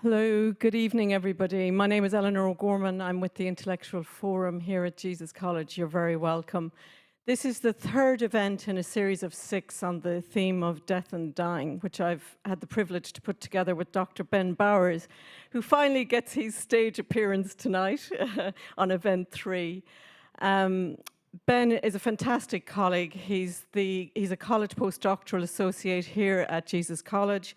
Hello, good evening, everybody. My name is Eleanor O'Gorman. I'm with the Intellectual Forum here at Jesus College. You're very welcome. This is the third event in a series of 6 on the theme of death and dying, which I've had the privilege to put together with Dr. Ben Bowers, who finally gets his stage appearance tonight on event 3. Ben is a fantastic colleague. He's a college postdoctoral associate here at Jesus College.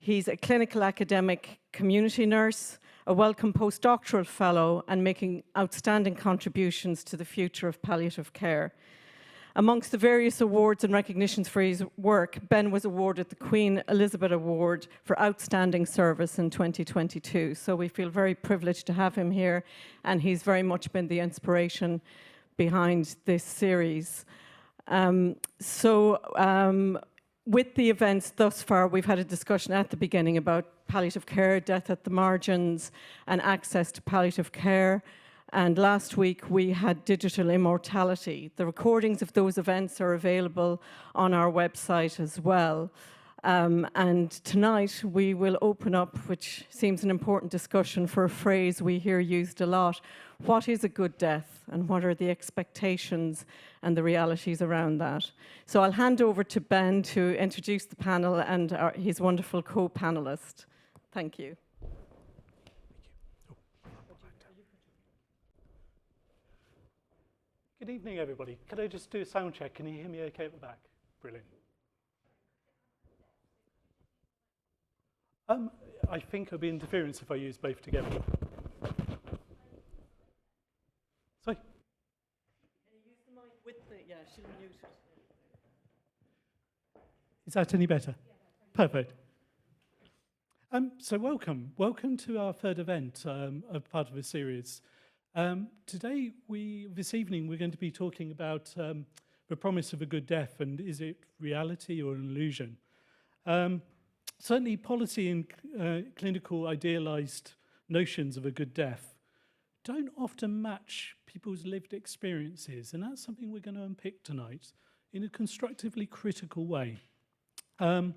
He's a clinical academic community nurse, a welcome postdoctoral fellow, and making outstanding contributions to the future of palliative care. Amongst the various awards and recognitions for his work, Ben was awarded the Queen Elizabeth Award for Outstanding Service in 2022. So we feel very privileged to have him here, and he's very much been the inspiration behind this series. With the events thus far, we've had a discussion at the beginning about palliative care, death at the margins, and access to palliative care. And last week, we had digital immortality. The recordings of those events are available on our website as well. And tonight, we will open up, which seems an important discussion for a phrase we hear used a lot. What is a good death, and what are the expectations and the realities around that? So I'll hand over to Ben to introduce the panel and his wonderful co-panelist. Thank you. Good evening, everybody. Could I just do a sound check? Can you hear me okay at the back? Brilliant. I think it'll be interference if I use both together. Sorry? Can you use the mic with the, yeah, she'll mute it. Is that any better? Yeah. Perfect. So welcome to our third event, a part of a series. This evening, we're going to be talking about the promise of a good death, and is it reality or an illusion? Certainly, policy and clinical idealized notions of a good death don't often match people's lived experiences, and that's something we're going to unpick tonight in a constructively critical way. I'm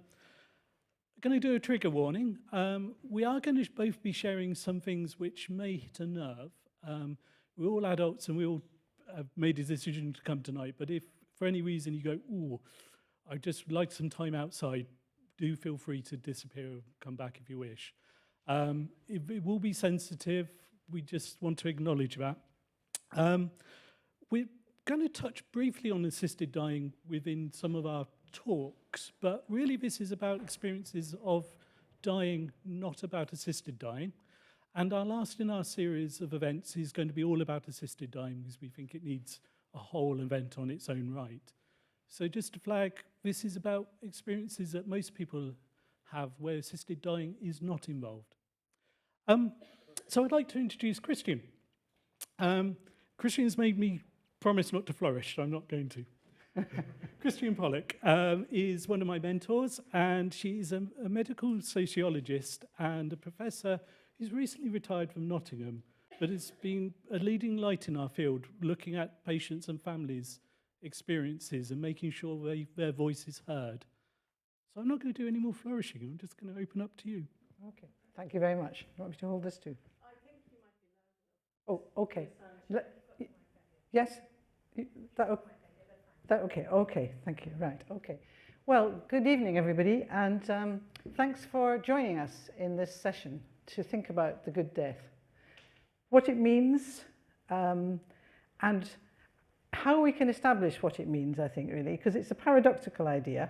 going to do a trigger warning. We are going to both be sharing some things which may hit a nerve. We're all adults and we all have made a decision to come tonight, but if for any reason you go, ooh, I'd just like some time outside, do feel free to disappear or come back if you wish. It will be sensitive. We just want to acknowledge that. We're going to touch briefly on assisted dying within some of our talks, but really this is about experiences of dying, not about assisted dying. And our last in our series of events is going to be all about assisted dying because we think it needs a whole event on its own right. So just to flag, this is about experiences that most people have where assisted dying is not involved. So I'd like to introduce Christian. Christian's made me promise not to flourish, so I'm not going to. Christian Pollock is one of my mentors, and she's a medical sociologist and a professor who's recently retired from Nottingham, but has been a leading light in our field, looking at patients and families' experiences and making sure their voice is heard. So I'm not going to do any more flourishing. I'm just going to open up to you. Okay, thank you very much. You want me to hold this too? I think you might be loud enough. Oh, okay. Yes? Okay, thank you. Right, okay. Well, good evening, everybody, and thanks for joining us in this session to think about the good death, what it means, and how we can establish what it means, I think, really, because it's a paradoxical idea,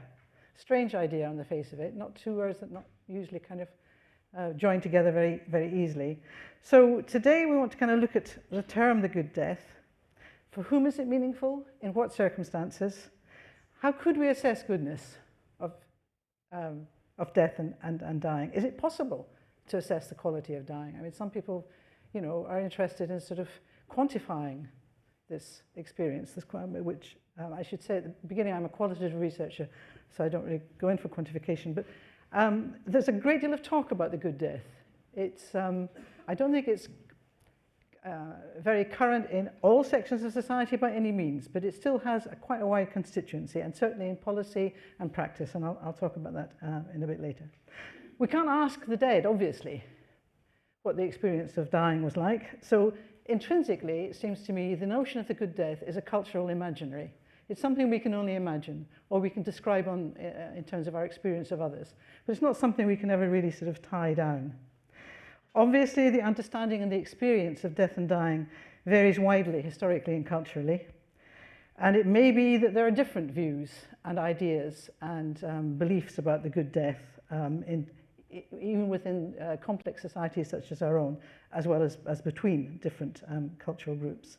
strange idea on the face of it, not two words that not usually kind of join together very, very easily. So today we want to kind of look at the term the good death. For whom is it meaningful? In what circumstances? How could we assess goodness of death and dying? Is it possible to assess the quality of dying? I mean, some people, are interested in sort of quantifying this experience, which I should say at the beginning, I'm a qualitative researcher, so I don't really go in for quantification, but there's a great deal of talk about the good death. It's, I don't think it's very current in all sections of society by any means, but it still has quite a wide constituency, and certainly in policy and practice, and I'll talk about that in a bit later. We can't ask the dead, obviously, what the experience of dying was like. So intrinsically, it seems to me, the notion of the good death is a cultural imaginary. It's something we can only imagine, or we can describe in terms of our experience of others. But it's not something we can ever really sort of tie down. Obviously, the understanding and the experience of death and dying varies widely, historically and culturally. And it may be that there are different views and ideas and beliefs about the good death, even within complex societies such as our own, as well as between different cultural groups.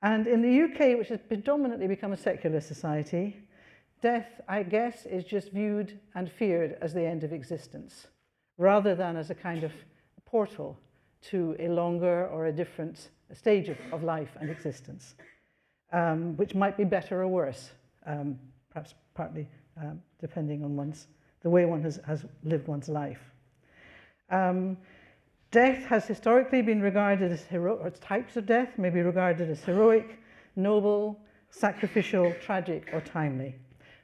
And in the UK, which has predominantly become a secular society, death, I guess, is just viewed and feared as the end of existence, rather than as a kind of portal to a longer or a different stage of life and existence, which might be better or worse, perhaps partly depending on the way one has lived one's life. Death has historically been regarded as heroic, or types of death may be regarded as heroic, noble, sacrificial, tragic, or timely.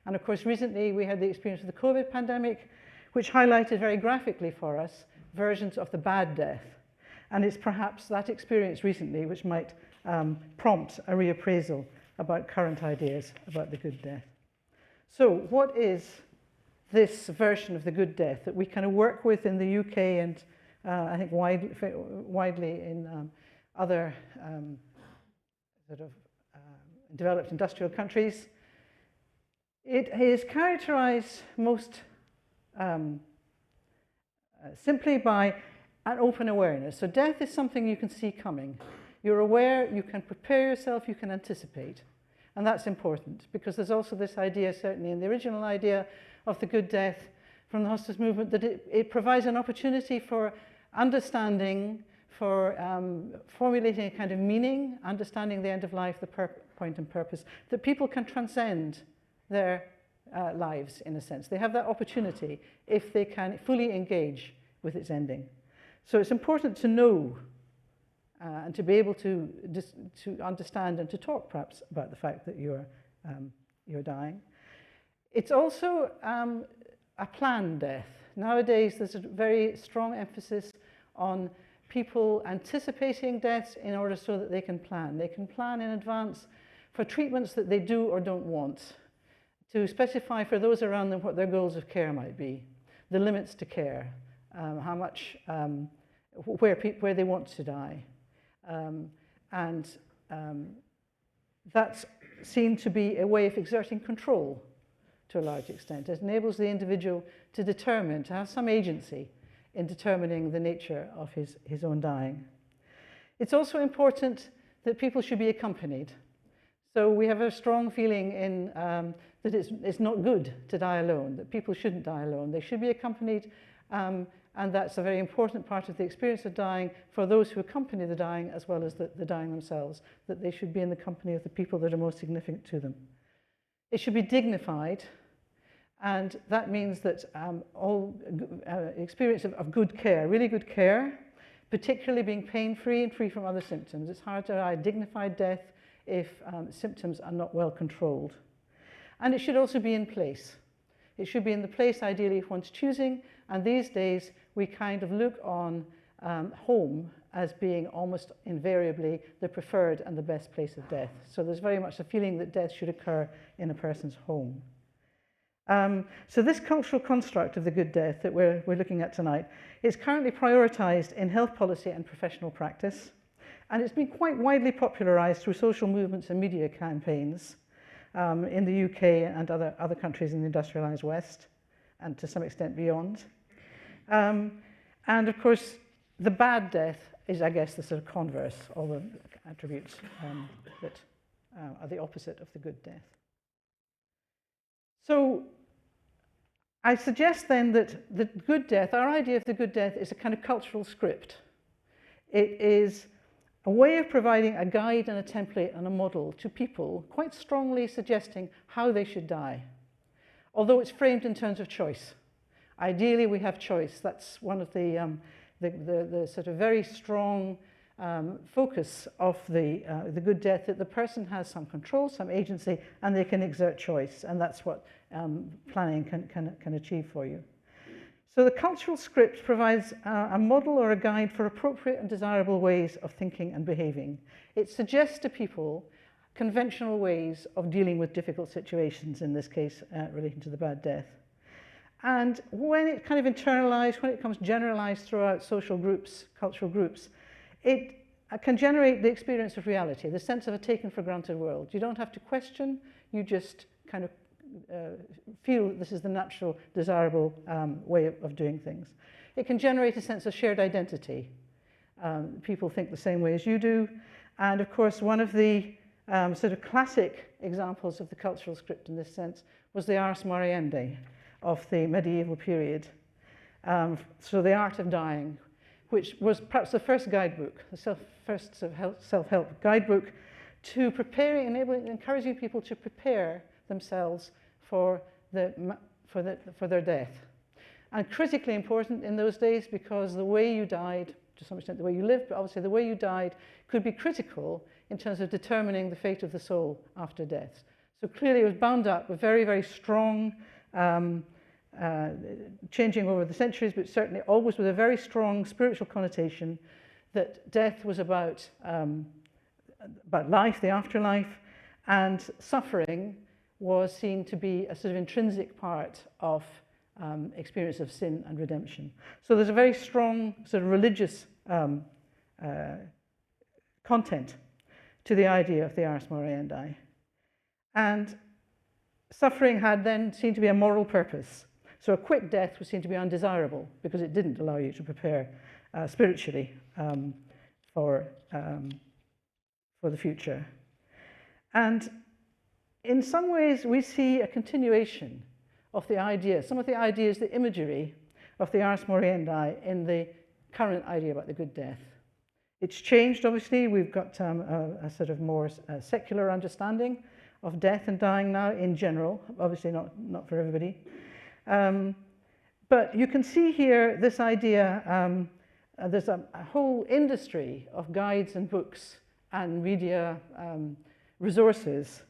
And of course, recently we had the experience of the COVID pandemic, which highlighted very graphically for us versions of the bad death. And it's perhaps that experience recently which might prompt a reappraisal about current ideas about the good death. So what is this version of the good death that we kind of work with in the UK and I think widely in other developed industrial countries? It is characterized most simply by an open awareness. So death is something you can see coming. You're aware, you can prepare yourself, you can anticipate. And that's important because there's also this idea, certainly in the original idea of the good death from the hospice movement, that it provides an opportunity for understanding, for formulating a kind of meaning, understanding the end of life, the point and purpose, that people can transcend their lives in a sense. They have that opportunity if they can fully engage with its ending. So it's important to know and to be able to understand and to talk perhaps about the fact that you're dying. It's also a planned death. Nowadays there's a very strong emphasis on people anticipating deaths in order so that they can plan. They can plan in advance for treatments that they do or don't want, to specify for those around them what their goals of care might be, the limits to care, how much, where they want to die. That's seen to be a way of exerting control to a large extent. It enables the individual to determine, to have some agency in determining the nature of his own dying. It's also important that people should be accompanied. So we have a strong feeling in that it's not good to die alone, that people shouldn't die alone. They should be accompanied, and that's a very important part of the experience of dying for those who accompany the dying as well as the dying themselves, that they should be in the company of the people that are most significant to them. It should be dignified, and that means that all experience of good care, really good care, particularly being pain-free and free from other symptoms. It's hard to die dignified death if symptoms are not well controlled. And it should also be in place. It should be in the place, ideally, if one's choosing. And these days, we kind of look on home as being almost invariably the preferred and the best place of death. So there's very much a feeling that death should occur in a person's home. So this cultural construct of the good death that we're looking at tonight is currently prioritized in health policy and professional practice. And it's been quite widely popularized through social movements and media campaigns in the UK and other countries in the industrialized West, and to some extent beyond. And of course, the bad death is, I guess, the sort of converse, all the attributes that are the opposite of the good death. So I suggest then that the good death, our idea of the good death, is a kind of cultural script. It is a way of providing a guide and a template and a model to people, quite strongly suggesting how they should die, although it's framed in terms of choice. Ideally, we have choice. That's one of the sort of very strong focus of the good death, that the person has some control, some agency, and they can exert choice, and that's what planning can achieve for you. So the cultural script provides a model or a guide for appropriate and desirable ways of thinking and behaving. It suggests to people conventional ways of dealing with difficult situations, in this case relating to the bad death. And when it kind of internalized, when it becomes generalized throughout social groups, cultural groups, it can generate the experience of reality, the sense of a taken for granted world. You don't have to question, you just kind of feel this is the natural, desirable way of doing things. It can generate a sense of shared identity. People think the same way as you do. And of course, one of the sort of classic examples of the cultural script in this sense was the Ars Moriendi of the medieval period. So the art of dying, which was perhaps the first guidebook, the first self-help guidebook to preparing, encouraging people to prepare themselves for their death. And critically important in those days because the way you died, to some extent the way you lived, but obviously the way you died could be critical in terms of determining the fate of the soul after death. So clearly it was bound up with very, very strong, changing over the centuries, but certainly always with a very strong spiritual connotation that death was about life, the afterlife, and suffering was seen to be a sort of intrinsic part of experience of sin and redemption. So there's a very strong sort of religious content to the idea of the Ars Moriendi. And suffering had then seemed to be a moral purpose. So a quick death was seen to be undesirable because it didn't allow you to prepare spiritually for the future. And in some ways, we see a continuation of the idea, some of the ideas, the imagery of the Ars Moriendi in the current idea about the good death. It's changed, obviously. We've got a sort of more secular understanding of death and dying now in general, obviously not for everybody. But you can see here this idea, there's a whole industry of guides and books and media resources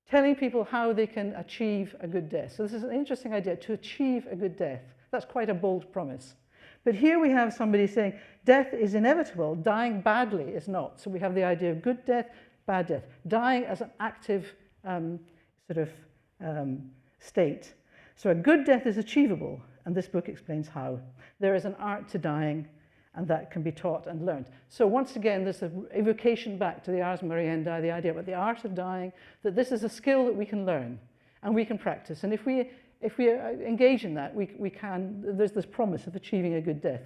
telling people how they can achieve a good death. So this is an interesting idea, to achieve a good death. That's quite a bold promise. But here we have somebody saying death is inevitable, dying badly is not. So we have the idea of good death, bad death. Dying as an active state. So a good death is achievable, and this book explains how. There is an art to dying, and that can be taught and learned. So once again, there's an evocation back to the Ars Moriendi, the idea about the art of dying, that this is a skill that we can learn and we can practice. And if we engage in that, we can, there's this promise of achieving a good death.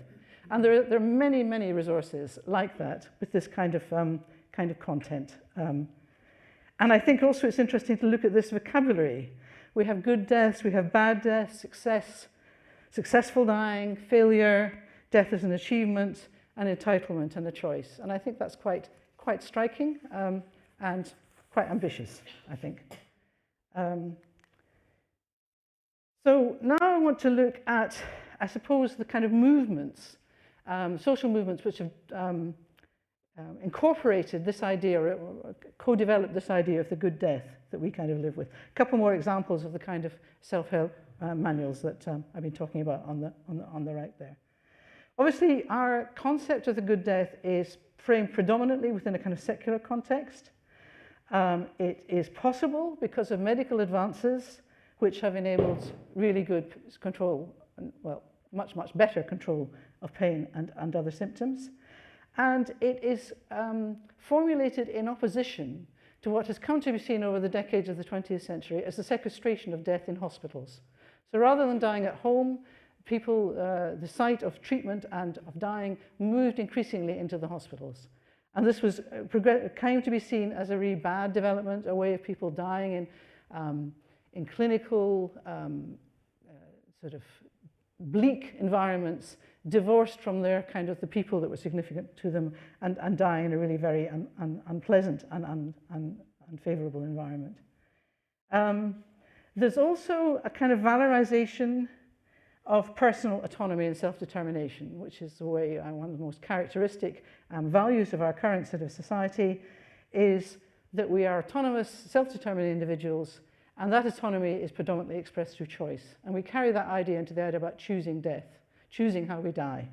And there are many, many resources like that with this kind of content. And I think also it's interesting to look at this vocabulary. We have good deaths, we have bad deaths, success, successful dying, failure, death as an achievement, an entitlement and a choice. And I think that's quite striking and quite ambitious, I think. So now I want to look at, I suppose, the kind of movements, social movements which have incorporated this idea, or co-developed this idea of the good death that we kind of live with. A couple more examples of the kind of self-help manuals that I've been talking about on the right there. Obviously, our concept of the good death is framed predominantly within a kind of secular context. It is possible because of medical advances which have enabled really good control, well, much, much better control of pain and other symptoms. And it is formulated in opposition to what has come to be seen over the decades of the 20th century as the sequestration of death in hospitals. So rather than dying at home, people, the site of treatment and of dying moved increasingly into the hospitals. And this was came to be seen as a really bad development, a way of people dying in clinical, sort of bleak environments, divorced from their kind of the people that were significant to them, and dying in a really very unpleasant and unfavorable environment. There's also a kind of valorization of personal autonomy and self-determination, which is the way one of the most characteristic values of our current sort of society is that we are autonomous, self-determined individuals, And that autonomy is predominantly expressed through choice. And we carry that idea into the idea about choosing death, choosing how we die.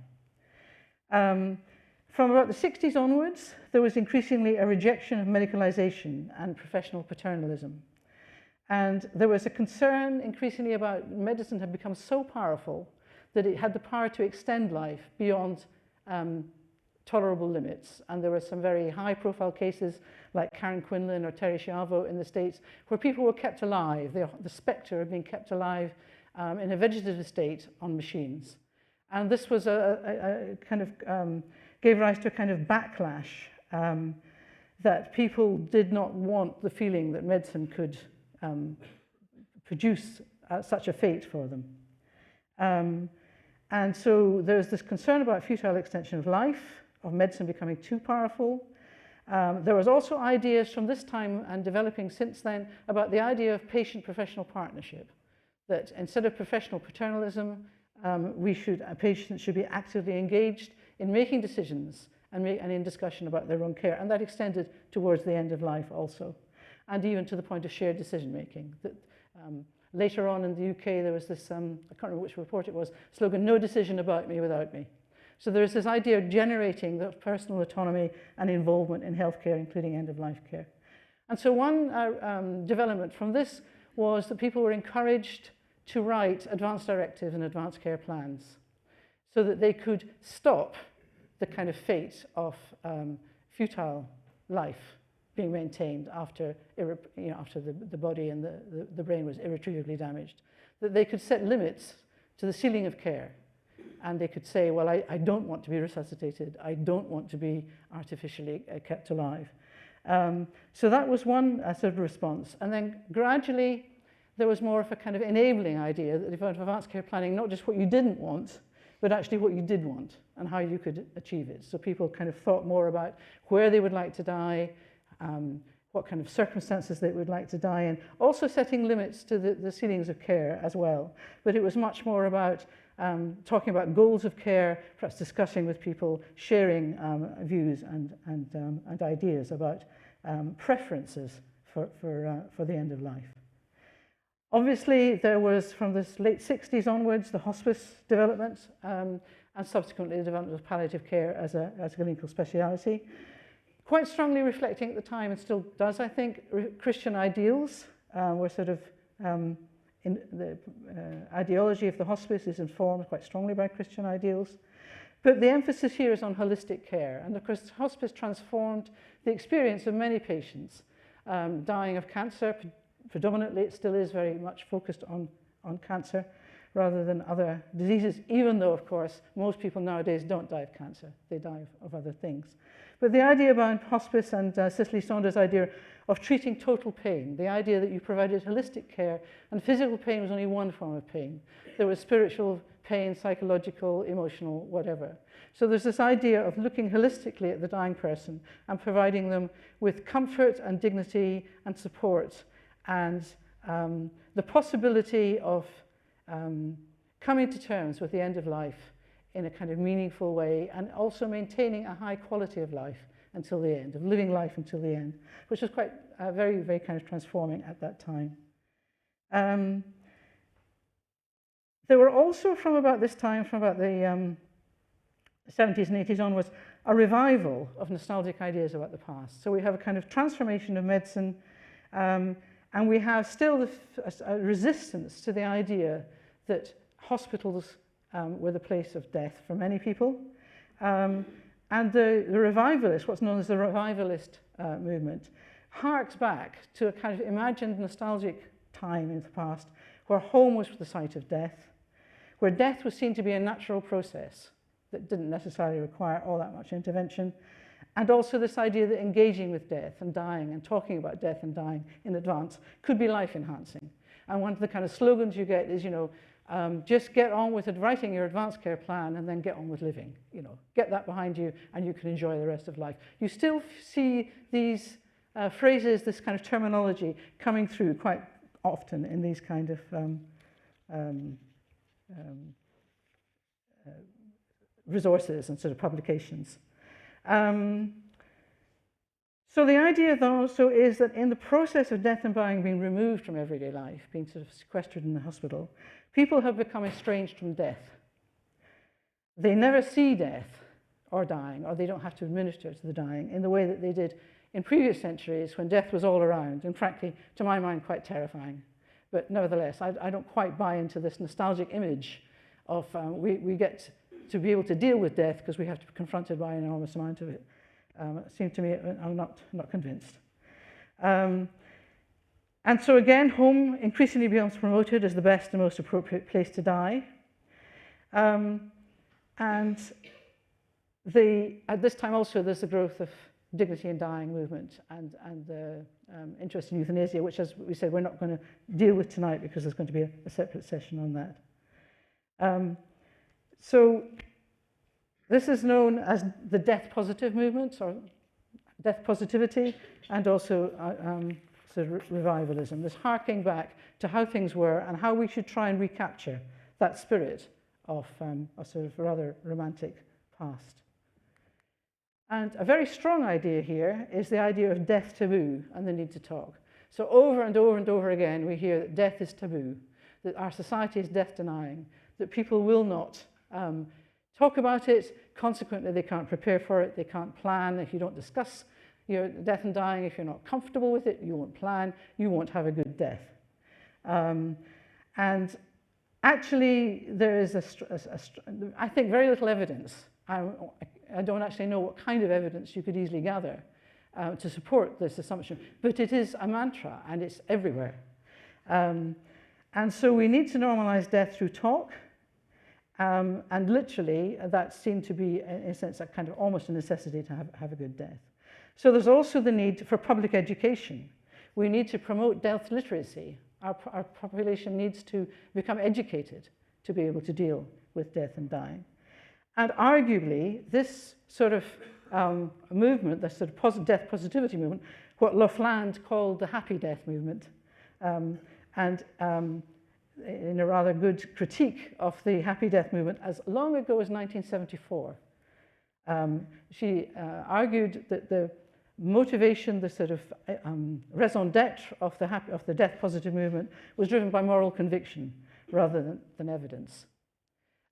From about the 60s onwards, there was increasingly a rejection of medicalization and professional paternalism. And there was a concern increasingly about medicine had become so powerful that it had the power to extend life beyond tolerable limits. And there were some very high-profile cases like Karen Quinlan or Terry Schiavo in the States, where people were kept alive, the spectre of being kept alive in a vegetative state on machines. And this was a kind of, gave rise to a kind of backlash that people did not want the feeling that medicine could produce such a fate for them. And so there's this concern about futile extension of life, of medicine becoming too powerful. There was also ideas from this time and developing since then about the idea of patient-professional partnership, that instead of professional paternalism, patients should be actively engaged in making decisions and in discussion about their own care. And that extended towards the end of life also, and even to the point of shared decision-making. That later on in the UK, there was this, I can't remember which report it was, slogan, "No decision about me without me." So there's this idea of generating the personal autonomy and involvement in healthcare, including end-of-life care. And so one development from this was that people were encouraged to write advanced directives and advanced care plans so that they could stop the kind of fate of futile life being maintained after, after the body and the brain was irretrievably damaged. That they could set limits to the ceiling of care. And they could say, well, I don't want to be resuscitated. I don't want to be artificially kept alive. So that was one sort of response. And then gradually, there was more of a kind of enabling idea that about advanced care planning, not just what you didn't want, but actually what you did want and how you could achieve it. So people kind of thought more about where they would like to die, what kind of circumstances they would like to die in, also setting limits to the ceilings of care as well. But it was much more about talking about goals of care, perhaps discussing with people, sharing views and ideas about preferences for the end of life. Obviously, there was, from the late 60s onwards, the hospice development, and subsequently the development of palliative care as a clinical speciality. Quite strongly reflecting at the time, and still does, I think, Christian ideals were sort of, in the ideology of the hospice is informed quite strongly by Christian ideals. But the emphasis here is on holistic care. And of course, hospice transformed the experience of many patients dying of cancer. Predominantly, it still is very much focused on cancer rather than other diseases, even though, of course, most people nowadays don't die of cancer. They die of other things. But the idea about hospice and Cicely Saunders' idea of treating total pain, the idea that you provided holistic care and physical pain was only one form of pain. There was spiritual pain, psychological, emotional, whatever. So there's this idea of looking holistically at the dying person and providing them with comfort and dignity and support and the possibility of coming to terms with the end of life in a kind of meaningful way, and also maintaining a high quality of life until the end, of living life until the end, which was quite very, very kind of transforming at that time. There were also, from about this time, from about the 70s and 80s onwards, a revival of nostalgic ideas about the past. So we have a kind of transformation of medicine, and we have still a resistance to the idea that hospitals were the place of death for many people. And the revivalist, what's known as the revivalist movement, harks back to a kind of imagined nostalgic time in the past where home was the site of death, where death was seen to be a natural process that didn't necessarily require all that much intervention, and also this idea that engaging with death and dying and talking about death and dying in advance could be life-enhancing. And one of the kind of slogans you get is, just get on with writing your advanced care plan and then get on with living. Get that behind you and you can enjoy the rest of life. You still see these phrases, this kind of terminology coming through quite often in these kind of resources and sort of publications. So the idea also is that in the process of death and dying being removed from everyday life, being sort of sequestered in the hospital, people have become estranged from death. They never see death or dying, or they don't have to administer to the dying in the way that they did in previous centuries when death was all around, and frankly, to my mind, quite terrifying. But nevertheless, I don't quite buy into this nostalgic image of we get to be able to deal with death because we have to be confronted by an enormous amount of it. It seemed to me, I'm not convinced. And so again, home increasingly becomes promoted as the best and most appropriate place to die. And at this time also, there's the growth of dignity in dying movement and the interest in euthanasia, which, as we said, we're not going to deal with tonight because there's going to be a separate session on that. So this is known as the death positive movement, or death positivity, and also sort of revivalism. This harking back to how things were and how we should try and recapture that spirit of a sort of rather romantic past. And a very strong idea here is the idea of death taboo and the need to talk. So over and over and over again, we hear that death is taboo, that our society is death denying, that people will not talk about it, consequently they can't prepare for it, they can't plan. If you don't discuss your death and dying, if you're not comfortable with it, you won't plan, you won't have a good death. And actually there is, I think, very little evidence. I don't actually know what kind of evidence you could easily gather to support this assumption, but it is a mantra and it's everywhere. And so we need to normalize death through talk. And literally, that seemed to be, in a sense, a kind of almost a necessity to have a good death. So there's also the need for public education. We need to promote death literacy. Our population needs to become educated to be able to deal with death and dying. And arguably, this sort of movement, this sort of death positivity movement, what Lofland called the happy death movement, in a rather good critique of the happy death movement as long ago as 1974. She argued that the motivation, the sort of raison d'etre of the death positive movement was driven by moral conviction rather than evidence.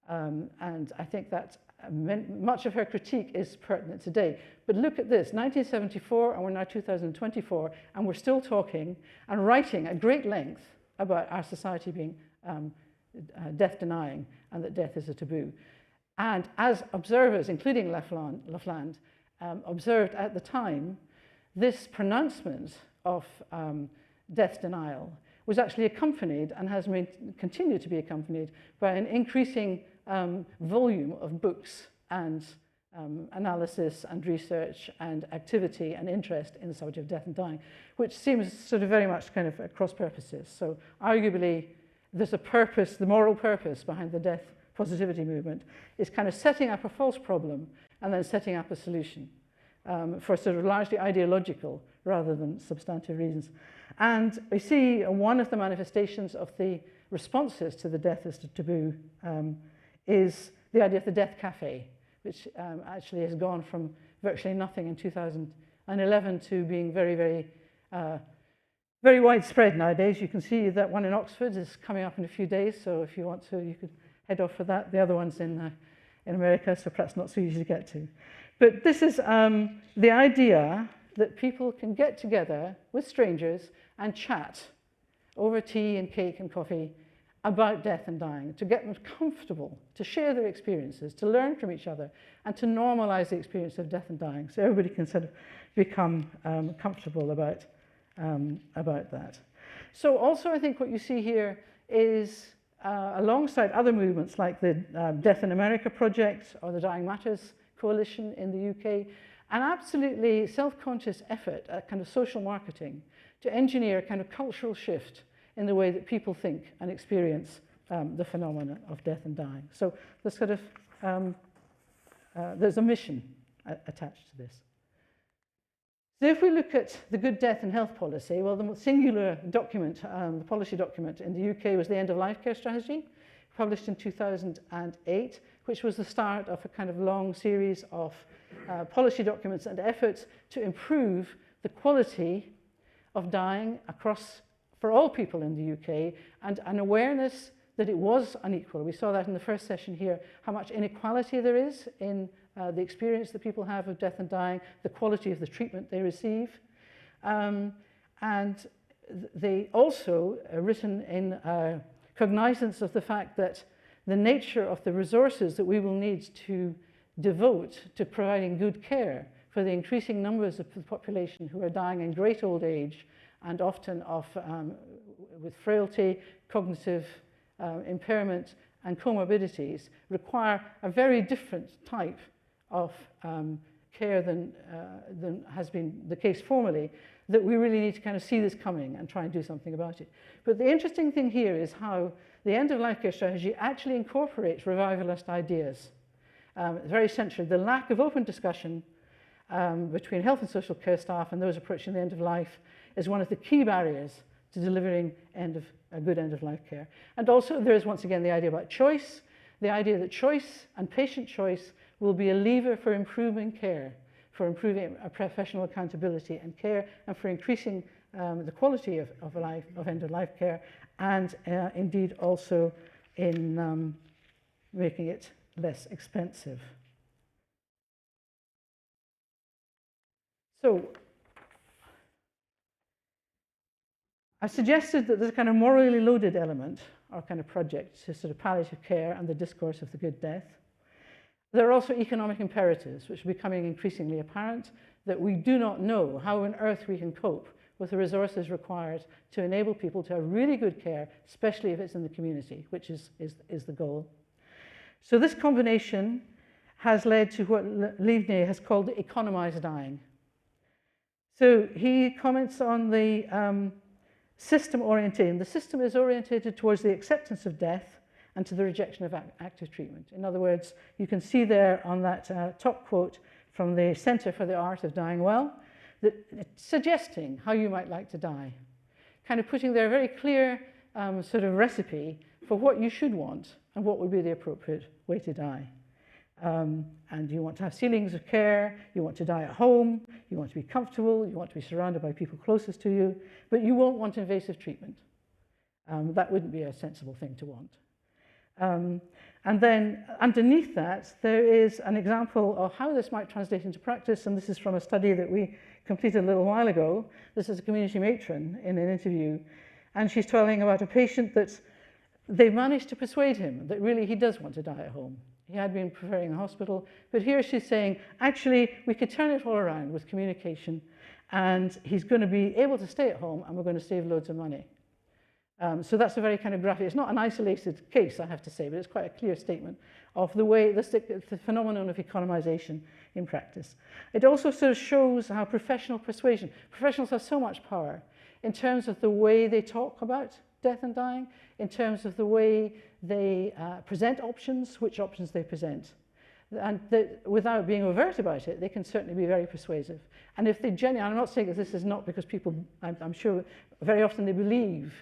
And I think that much of her critique is pertinent today. But look at this, 1974, and we're now 2024, and we're still talking and writing at great length about our society being death-denying and that death is a taboo. And as observers, including Lofland, observed at the time, this pronouncement of death denial was actually accompanied and has continued to be accompanied by an increasing volume of books and analysis and research and activity and interest in the subject of death and dying, which seems sort of very much kind of at cross purposes. So arguably, there's a purpose, the moral purpose behind the death positivity movement is kind of setting up a false problem and then setting up a solution for sort of largely ideological rather than substantive reasons. And we see one of the manifestations of the responses to the death as a taboo is the idea of the death cafe, which actually has gone from virtually nothing in 2011 to being very, very, very widespread nowadays. You can see that one in Oxford is coming up in a few days, so if you want to, you could head off for that. The other one's in America, so perhaps not so easy to get to. But this is the idea that people can get together with strangers and chat over tea and cake and coffee about death and dying, to get them comfortable, to share their experiences, to learn from each other, and to normalize the experience of death and dying, so everybody can sort of become comfortable about that. So also I think what you see here is alongside other movements like the Death in America project or the Dying Matters Coalition in the UK, an absolutely self-conscious effort at kind of social marketing to engineer a kind of cultural shift in the way that people think and experience the phenomena of death and dying. So there's sort of, there's a mission attached to this. So if we look at the good death and health policy, well, the singular document, the policy document in the UK was the End of Life Care Strategy, published in 2008, which was the start of a kind of long series of policy documents and efforts to improve the quality of dying for all people in the UK, and an awareness that it was unequal. We saw that in the first session here, how much inequality there is in the experience that people have of death and dying, the quality of the treatment they receive. And they also written in cognizance of the fact that the nature of the resources that we will need to devote to providing good care for the increasing numbers of the population who are dying in great old age and often with frailty, cognitive impairment and comorbidities require a very different type of care than has been the case formerly, that we really need to kind of see this coming and try and do something about it. But the interesting thing here is how the end-of-life care strategy actually incorporates revivalist ideas. Very centrally, the lack of open discussion between health and social care staff and those approaching the end of life is one of the key barriers to delivering a good end-of-life care. And also there is once again the idea about choice, the idea that choice and patient choice will be a lever for improving care, for improving professional accountability and care, and for increasing the quality of end-of-life care, and indeed also in making it less expensive. So I suggested that there's a kind of morally loaded element, or kind of project, to sort of palliative care and the discourse of the good death. There are also economic imperatives, which are becoming increasingly apparent, that we do not know how on earth we can cope with the resources required to enable people to have really good care, especially if it's in the community, which is the goal. So this combination has led to what Livne has called the economized dying. So he comments on the system orientation. The system is orientated towards the acceptance of death and to the rejection of active treatment. In other words, you can see there on that top quote from the Centre for the Art of Dying Well, that it's suggesting how you might like to die, kind of putting there a very clear sort of recipe for what you should want and what would be the appropriate way to die. And you want to have ceilings of care, you want to die at home, you want to be comfortable, you want to be surrounded by people closest to you, but you won't want invasive treatment. That wouldn't be a sensible thing to want. And then underneath that, there is an example of how this might translate into practice, and this is from a study that we completed a little while ago. This is a community matron in an interview, and she's telling about a patient that they managed to persuade him that really he does want to die at home. He had been preferring the hospital, but here she's saying, actually, we could turn it all around with communication, and he's going to be able to stay at home, and we're going to save loads of money. So that's a very kind of graphic. It's not an isolated case, I have to say, but it's quite a clear statement of the way the phenomenon of economization in practice. It also sort of shows how professional persuasion, professionals have so much power in terms of the way they talk about death and dying, in terms of the way they present options, which options they present. And without being overt about it, they can certainly be very persuasive. And if they genuinely, I'm not saying that this is not because people, I'm sure very often they believe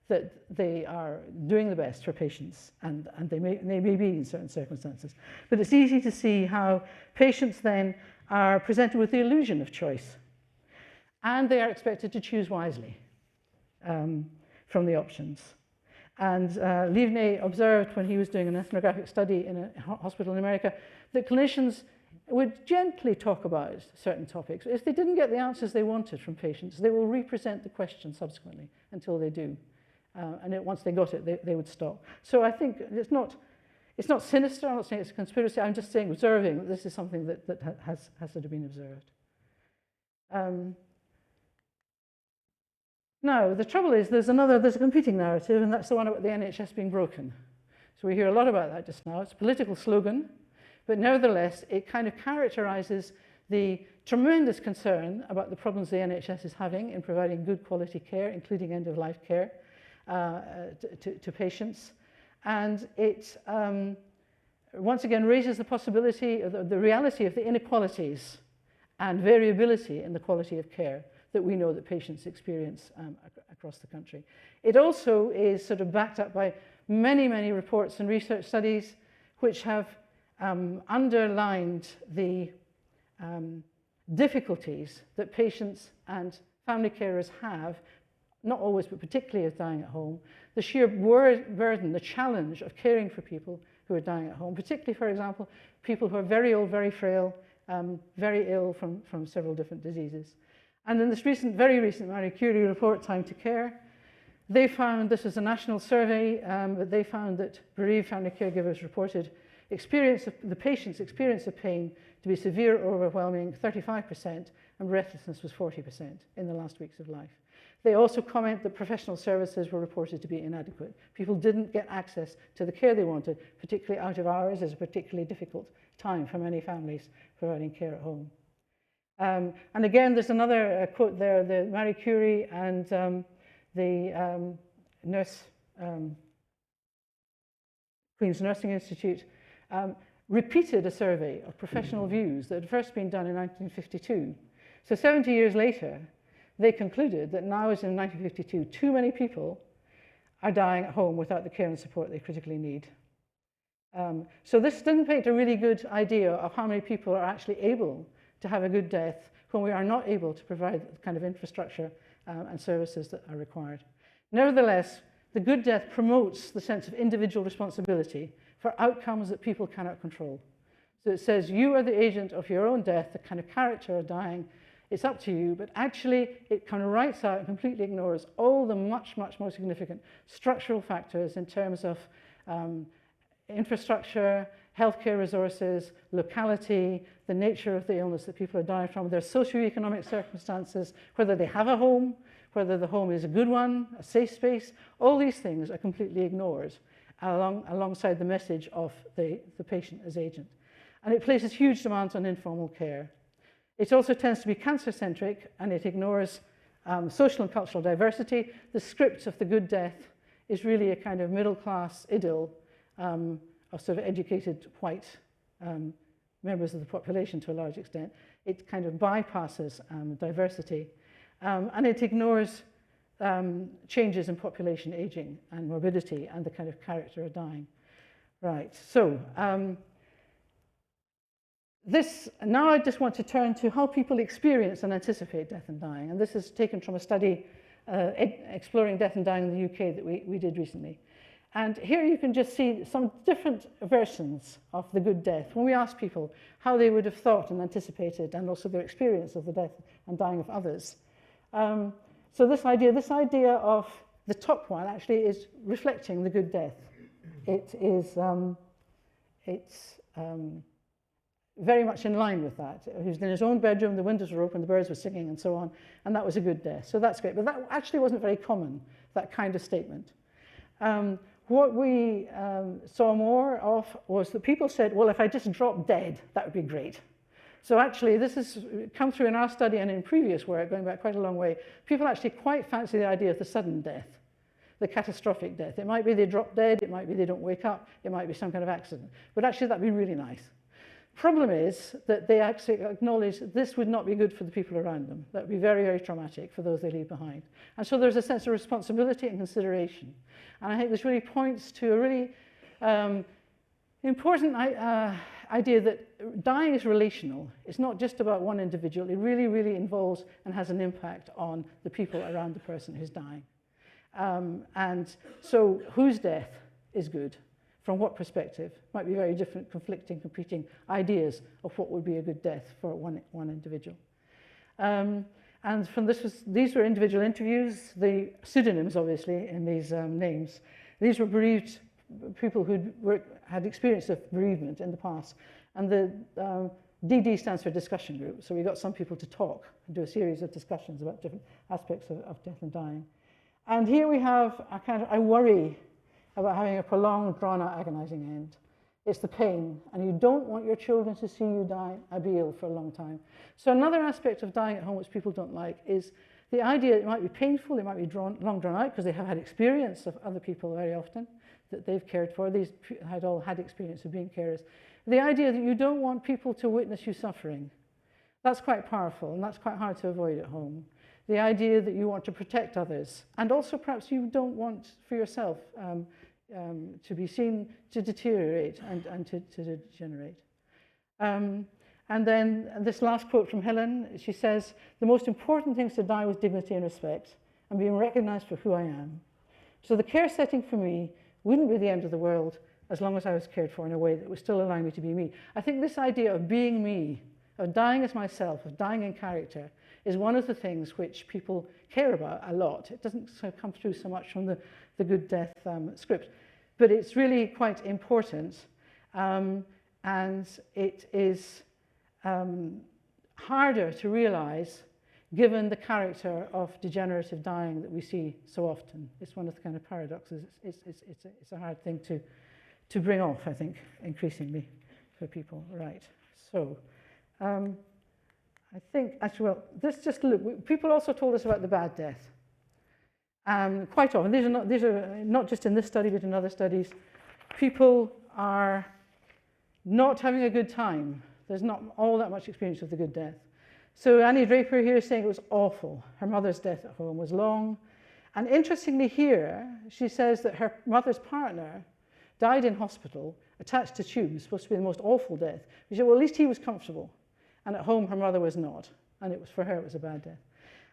that they are doing the best for patients, and they may be in certain circumstances. But it's easy to see how patients then are presented with the illusion of choice, and they are expected to choose wisely from the options. And Livne observed when he was doing an ethnographic study in a hospital in America that clinicians would gently talk about certain topics. If they didn't get the answers they wanted from patients, they will represent the question subsequently until they do. And once they got it, they would stop. So I think it's not sinister. I'm not saying it's a conspiracy. I'm just saying, observing that this is something that has sort of been observed. Now, the trouble is there's a competing narrative, and that's the one about the NHS being broken. So we hear a lot about that just now. It's a political slogan, but nevertheless, it kind of characterizes the tremendous concern about the problems the NHS is having in providing good quality care, including end-of-life care, to patients. And it once again raises the possibility of the reality of the inequalities and variability in the quality of care that we know that patients experience across the country. It also is sort of backed up by many, many reports and research studies which have underlined the difficulties that patients and family carers have, not always, but particularly as dying at home, the sheer burden, the challenge of caring for people who are dying at home, particularly, for example, people who are very old, very frail, very ill from several different diseases. And in this very recent Marie Curie report, Time to Care, they found, this is a national survey, but they found that bereaved family caregivers reported the patient's experience of pain to be severe or overwhelming, 35%, and breathlessness was 40% in the last weeks of life. They also comment that professional services were reported to be inadequate. People didn't get access to the care they wanted, particularly out of hours is a particularly difficult time for many families providing care at home. And again, there's another quote there, the Marie Curie and the Queen's Nursing Institute repeated a survey of professional views that had first been done in 1952. So 70 years later, they concluded that now, as in 1952, too many people are dying at home without the care and support they critically need. So this didn't paint a really good idea of how many people are actually able to have a good death when we are not able to provide the kind of infrastructure and services that are required. Nevertheless, the good death promotes the sense of individual responsibility for outcomes that people cannot control. So it says you are the agent of your own death, the kind of character of dying. It's up to you, but actually it kind of writes out and completely ignores all the much, much more significant structural factors in terms of infrastructure, healthcare resources, locality, the nature of the illness that people are dying from, their socioeconomic circumstances, whether they have a home, whether the home is a good one, a safe space. All these things are completely ignored alongside the message of the patient as agent. And it places huge demands on informal care. It also tends to be cancer-centric, and it ignores social and cultural diversity. The script of the good death is really a kind of middle-class idyll of sort of educated white members of the population to a large extent. It kind of bypasses diversity, and it ignores changes in population aging and morbidity and the kind of character of dying. Right, so now I just want to turn to how people experience and anticipate death and dying. And this is taken from a study exploring death and dying in the UK that we did recently. And here you can just see some different versions of the good death. When we ask people how they would have thought and anticipated, and also their experience of the death and dying of others. So this idea of the top one actually is reflecting the good death. It's very much in line with that. He was in his own bedroom, the windows were open, the birds were singing and so on, and that was a good death. So that's great, but that actually wasn't very common, that kind of statement. What we saw more of was that people said, well, if I just drop dead, that would be great. So actually, this has come through in our study and in previous work, going back quite a long way. People actually quite fancy the idea of the sudden death, the catastrophic death. It might be they drop dead, it might be they don't wake up, it might be some kind of accident. But actually, that'd be really nice. Problem is that they actually acknowledge that this would not be good for the people around them. That would be very, very traumatic for those they leave behind. And so there's a sense of responsibility and consideration. And I think this really points to a really important idea that dying is relational. It's not just about one individual. It really, really involves and has an impact on the people around the person who's dying. And so whose death is good? From what perspective? Might be very different, conflicting, competing ideas of what would be a good death for one individual. And from these were individual interviews, the pseudonyms, obviously, in these names. These were bereaved people who had experience of bereavement in the past. And the DD stands for discussion group. So we got some people to talk and do a series of discussions about different aspects of death and dying. And here we have a worry about having a prolonged, drawn-out, agonizing end. It's the pain, and you don't want your children to see you die and be ill for a long time. So another aspect of dying at home which people don't like is the idea that it might be painful, it might be long drawn out because they have had experience of other people very often that they've cared for. These had all had experience of being carers. The idea that you don't want people to witness you suffering, that's quite powerful, and that's quite hard to avoid at home. The idea that you want to protect others, and also perhaps you don't want for yourself to be seen to deteriorate and to degenerate. And then this last quote from Helen, she says, "The most important thing is to die with dignity and respect and being recognized for who I am. So the care setting for me wouldn't be the end of the world as long as I was cared for in a way that was still allowing me to be me." I think this idea of being me, of dying as myself, of dying in character, is one of the things which people care about a lot. It doesn't come through so much from the Good Death script, but it's really quite important, and it is harder to realize given the character of degenerative dying that we see so often. It's one of the kind of paradoxes. It's a hard thing to bring off, I think, increasingly for people. Right. So I think, actually, well, this just look, people also told us about the bad death. Quite often, these are not just in this study, but in other studies, people are not having a good time. There's not all that much experience of the good death. So Annie Draper here is saying it was awful. Her mother's death at home was long. And interestingly here, she says that her mother's partner died in hospital, attached to tubes, supposed to be the most awful death. She said, well, at least he was comfortable. And at home, her mother was not. And it was, for her, it was a bad death.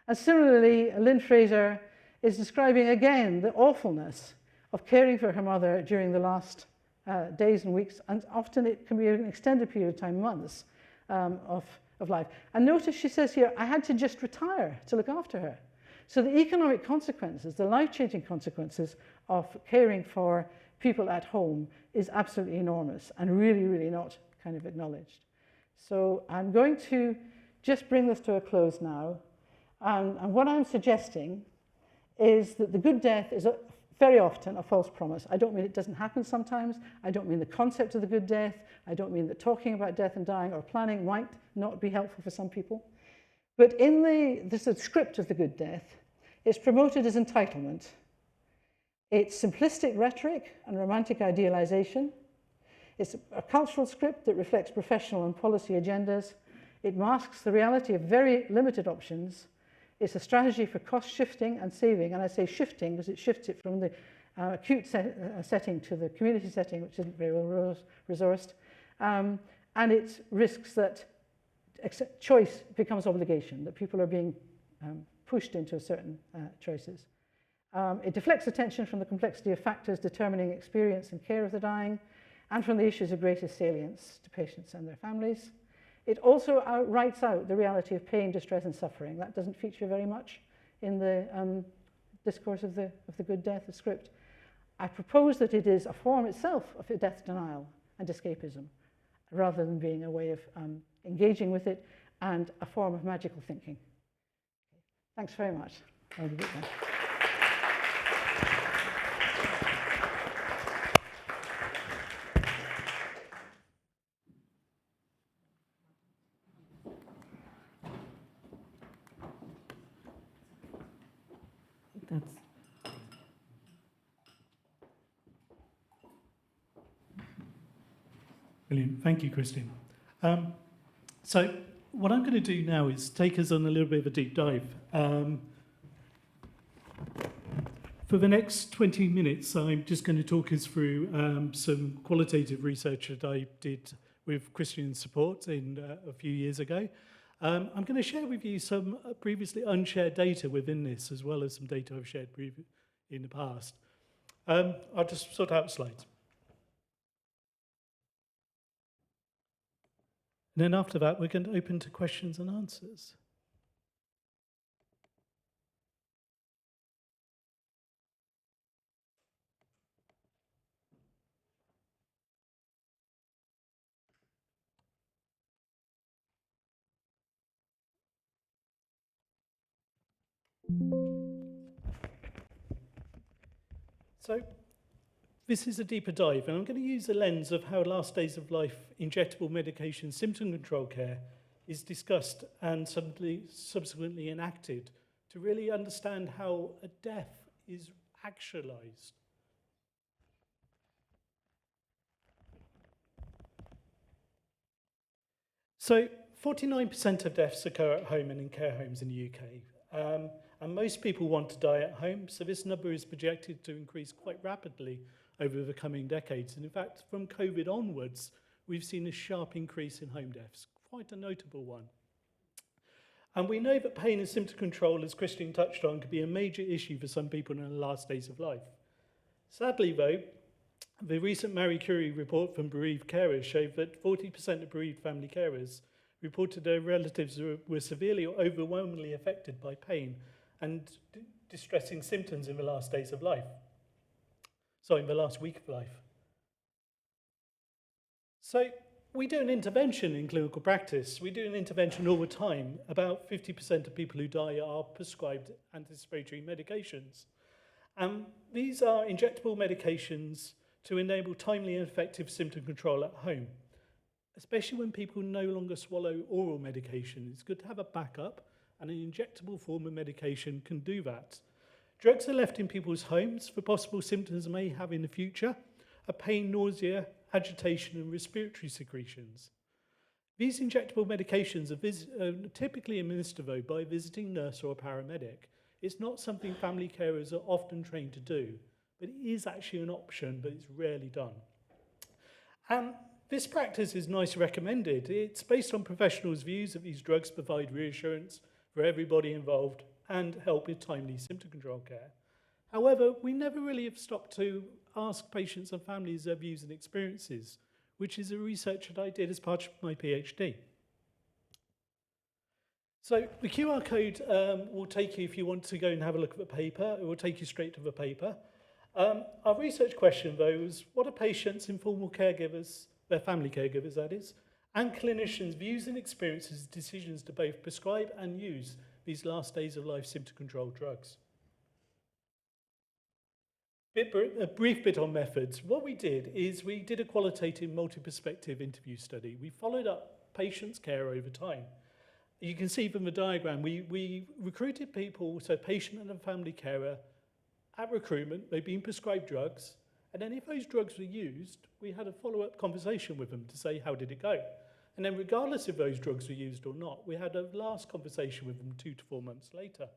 And similarly, Lynn Fraser is describing again the awfulness of caring for her mother during the last days and weeks. And often it can be an extended period of time, months of life. And notice she says here, I had to just retire to look after her. So the economic consequences, the life-changing consequences of caring for people at home is absolutely enormous and really, really not kind of acknowledged. So I'm going to just bring this to a close now. And what I'm suggesting is that the good death is very often a false promise. I don't mean it doesn't happen sometimes. I don't mean the concept of the good death. I don't mean that talking about death and dying or planning might not be helpful for some people. But in the script of the good death, it's promoted as entitlement. It's simplistic rhetoric and romantic idealization. It's a cultural script that reflects professional and policy agendas. It masks the reality of very limited options. It's a strategy for cost shifting and saving. And I say shifting because it shifts it from the acute setting to the community setting, which isn't very well resourced. And it risks that choice becomes obligation, that people are being pushed into certain choices. It deflects attention from the complexity of factors determining experience and care of the dying, and from the issues of greatest salience to patients and their families. It also writes out the reality of pain, distress, and suffering. That doesn't feature very much in the discourse of the good death, the script. I propose that it is a form itself of a death denial and escapism, rather than being a way of engaging with it and a form of magical thinking. Thanks very much. I'll leave it there. That's Brilliant. Thank you, Christine. So what I'm going to do now is take us on a little bit of a deep dive. For the next 20 minutes, I'm just going to talk us through some qualitative research that I did with Christian support a few years ago. I'm going to share with you some previously unshared data within this, as well as some data I've shared in the past. I'll just sort out slides. And then after that, we're going to open to questions and answers. So this is a deeper dive, and I'm going to use the lens of how last days of life injectable medication symptom control care is discussed and subsequently enacted to really understand how a death is actualized. So 49% of deaths occur at home and in care homes in the UK. And most people want to die at home, so this number is projected to increase quite rapidly over the coming decades. And in fact, from COVID onwards, we've seen a sharp increase in home deaths, quite a notable one. And we know that pain and symptom control, as Christian touched on, could be a major issue for some people in the last days of life. Sadly, though, the recent Marie Curie report from bereaved carers showed that 40% of bereaved family carers reported their relatives were severely or overwhelmingly affected by pain and distressing symptoms in the last days of life. In the last week of life. So we do an intervention in clinical practice. We do an intervention all the time. About 50% of people who die are prescribed anticipatory medications. These are injectable medications to enable timely and effective symptom control at home, especially when people no longer swallow oral medication. It's good to have a backup, and an injectable form of medication can do that. Drugs are left in people's homes for possible symptoms they may have in the future of pain, nausea, agitation, and respiratory secretions. These injectable medications are typically administered, though, by a visiting nurse or a paramedic. It's not something family carers are often trained to do, but it is actually an option, but it's rarely done. This practice is NICE recommended. It's based on professionals' views that these drugs provide reassurance for everybody involved and help with timely symptom control care. However, we never really have stopped to ask patients and families their views and experiences, which is a research that I did as part of my PhD. So the QR code will take you, if you want to go and have a look at the paper, it will take you straight to the paper. Our research question, though, was what are patients, informal caregivers, their family caregivers that is, and clinicians' views and experiences, decisions to both prescribe and use these last days of life symptom control drugs. A brief bit on methods. What we did is we did a qualitative multi-perspective interview study. We followed up patients' care over time. You can see from the diagram, we recruited people, so patient and a family carer, at recruitment. They'd been prescribed drugs, and then if those drugs were used, we had a follow-up conversation with them to say, how did it go? And then regardless if those drugs were used or not, we had a last conversation with them 2 to 4 months later.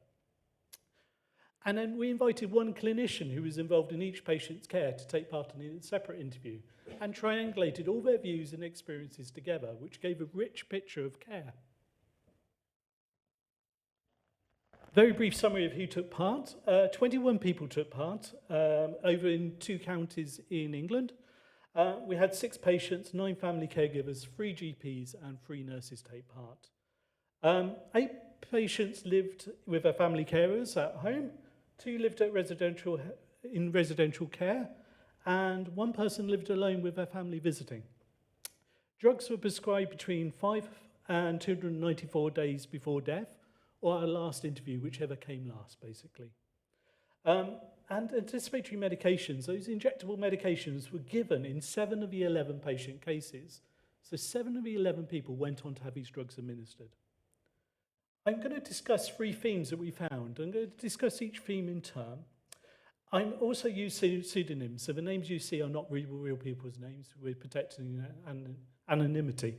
And then we invited one clinician who was involved in each patient's care to take part in a separate interview and triangulated all their views and experiences together, which gave a rich picture of care. Very brief summary of who took part. 21 people took part over in 2 counties in England. We had 6 patients, 9 family caregivers, 3 GPs and 3 nurses take part. 8 patients lived with their family carers at home, 2 lived in residential care, and 1 person lived alone with their family visiting. Drugs were prescribed between 5 and 294 days before death, or our last interview, whichever came last, basically. And anticipatory medications, those injectable medications were given in 7 of the 11 patient cases. So 7 of the 11 people went on to have these drugs administered. I'm going to discuss 3 themes that we found. I'm going to discuss each theme in turn. I also use pseudonyms, so the names you see are not real people's names. We're protecting anonymity.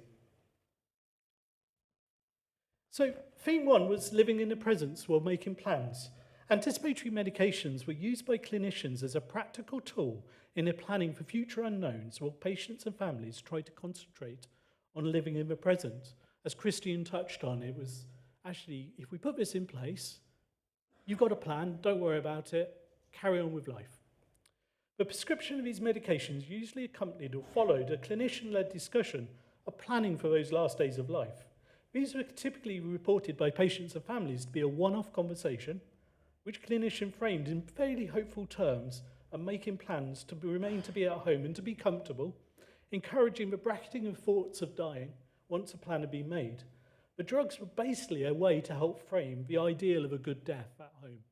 So theme 1 was living in the present while making plans. Anticipatory medications were used by clinicians as a practical tool in their planning for future unknowns, while patients and families tried to concentrate on living in the present. As Christian touched on, it was actually, if we put this in place, you've got a plan, don't worry about it, carry on with life. The prescription of these medications usually accompanied or followed a clinician-led discussion of planning for those last days of life. These were typically reported by patients and families to be a one-off conversation, which clinician framed in fairly hopeful terms and making plans to remain to be at home and to be comfortable, encouraging the bracketing of thoughts of dying once a plan had been made. The drugs were basically a way to help frame the ideal of a good death at home.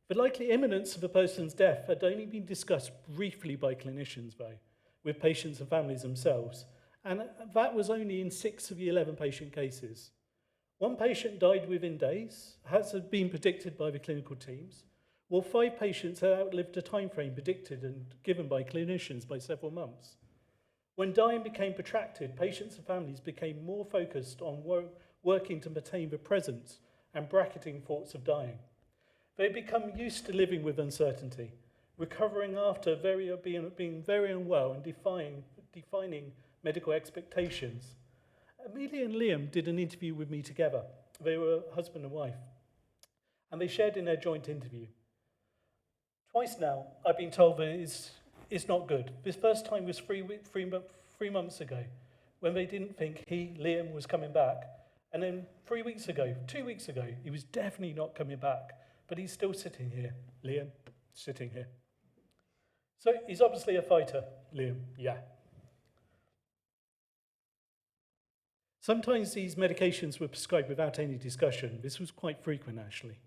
The likely imminence of a person's death had only been discussed briefly by clinicians, though, with patients and families themselves, and that was only in 6 of the 11 patient cases. 1 patient died within days, as had been predicted by the clinical teams, while 5 patients had outlived a time frame predicted and given by clinicians by several months. When dying became protracted, patients and families became more focused on working to maintain the present and bracketing thoughts of dying. They had become used to living with uncertainty. recovering after being very unwell and defining medical expectations. Amelia and Liam did an interview with me together. They were husband and wife, and they shared in their joint interview. Twice now, I've been told that it's not good. This first time was 3 months ago, when they didn't think Liam, was coming back. And then 2 weeks ago, he was definitely not coming back. But he's still sitting here, Liam, sitting here. So he's obviously a fighter, Liam, yeah. Sometimes these medications were prescribed without any discussion. This was quite frequent, actually.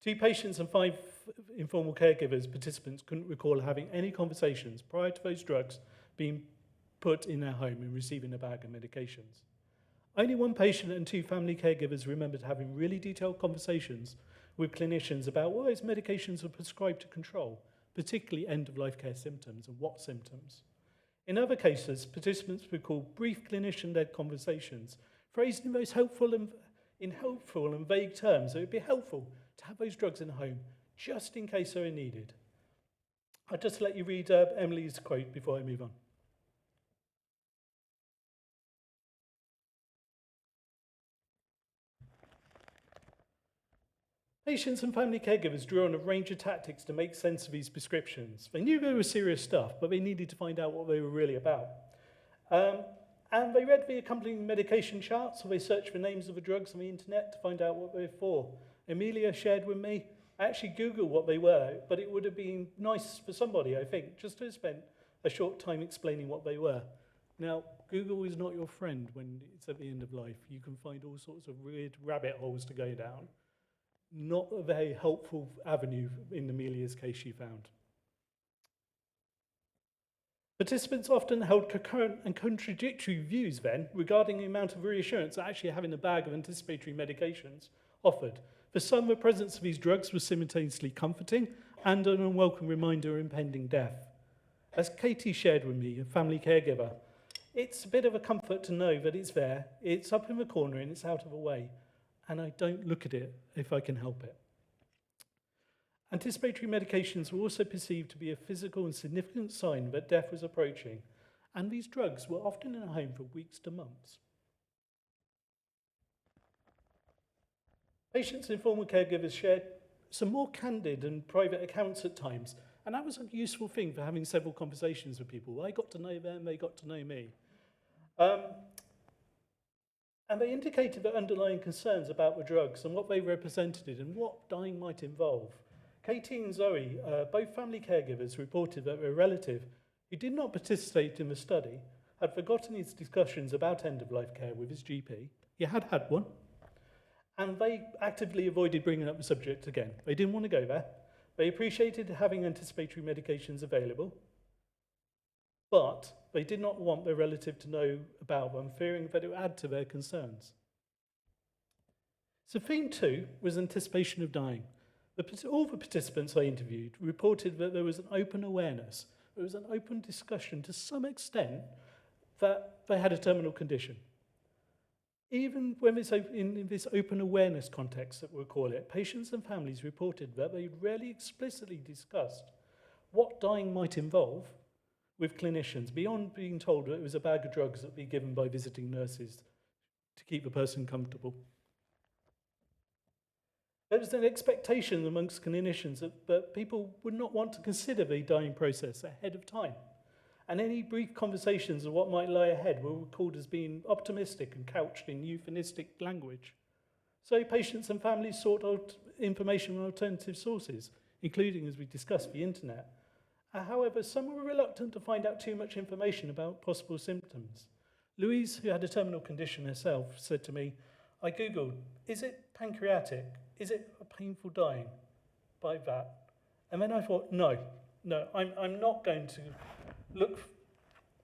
2 patients and 5 informal caregivers participants couldn't recall having any conversations prior to those drugs being put in their home and receiving a bag of medications. Only 1 patient and 2 family caregivers remembered having really detailed conversations with clinicians about what those medications are prescribed to control, particularly end-of-life care symptoms and what symptoms. In other cases, participants recall brief clinician-led conversations, phrased in most helpful and vague terms. So it would be helpful to have those drugs in the home, just in case they're needed. I'll just let you read Emily's quote before I move on. Patients and family caregivers drew on a range of tactics to make sense of these prescriptions. They knew they were serious stuff, but they needed to find out what they were really about. And they read the accompanying medication charts, so they searched for names of the drugs on the internet to find out what they were for. Amelia shared with me, I actually Googled what they were, but it would have been nice for somebody, I think, just to have spent a short time explaining what they were. Now, Google is not your friend when it's at the end of life. You can find all sorts of weird rabbit holes to go down. Not a very helpful avenue in Amelia's case she found. Participants often held concurrent and contradictory views then regarding the amount of reassurance that actually having a bag of anticipatory medications offered. For some, the presence of these drugs was simultaneously comforting and an unwelcome reminder of impending death. As Katie shared with me, a family caregiver, it's a bit of a comfort to know that it's there, it's up in the corner and it's out of the way, and I don't look at it if I can help it. Anticipatory medications were also perceived to be a physical and significant sign that death was approaching, and these drugs were often in a home for weeks to months. Patients and former caregivers shared some more candid and private accounts at times, and that was a useful thing for having several conversations with people. I got to know them, they got to know me. And they indicated their underlying concerns about the drugs and what they represented and what dying might involve. Katie and Zoe, both family caregivers, reported that their relative, who did not participate in the study, had forgotten his discussions about end-of-life care with his GP. He had had one, and they actively avoided bringing up the subject again. They didn't want to go there. They appreciated having anticipatory medications available, but they did not want their relative to know about them, fearing that it would add to their concerns. So theme 2 was anticipation of dying. All the participants I interviewed reported that there was an open awareness, there was an open discussion to some extent that they had a terminal condition. Even when it's in this open awareness context that we'll call it, patients and families reported that they rarely explicitly discussed what dying might involve with clinicians, beyond being told that it was a bag of drugs that would be given by visiting nurses to keep the person comfortable. There was an expectation amongst clinicians that people would not want to consider the dying process ahead of time, and any brief conversations of what might lie ahead were recalled as being optimistic and couched in euphemistic language. So patients and families sought out information from alternative sources, including, as we discussed, the internet. However, some were reluctant to find out too much information about possible symptoms. Louise, who had a terminal condition herself, said to me, I Googled, is it pancreatic? Is it a painful dying by that? And then I thought, no, I'm not going to look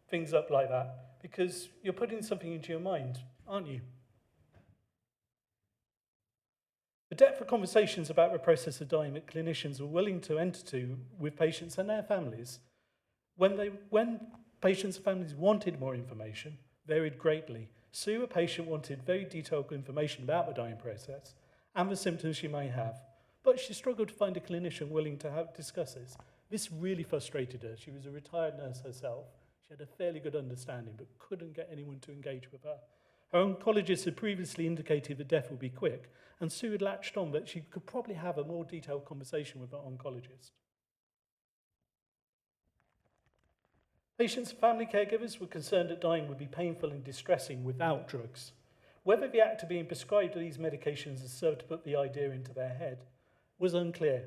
things up like that, because you're putting something into your mind, aren't you? The depth of conversations about the process of dying that clinicians were willing to enter to with patients and their families, when patients and families wanted more information, varied greatly. Sue, a patient, wanted very detailed information about the dying process and the symptoms she may have, but she struggled to find a clinician willing to discuss this. This really frustrated her. She was a retired nurse herself. She had a fairly good understanding, but couldn't get anyone to engage with her. Her oncologist had previously indicated that death would be quick, and Sue had latched on that she could probably have a more detailed conversation with her oncologist. Patients and family caregivers were concerned that dying would be painful and distressing without drugs. Whether the act of being prescribed these medications has served to put the idea into their head was unclear.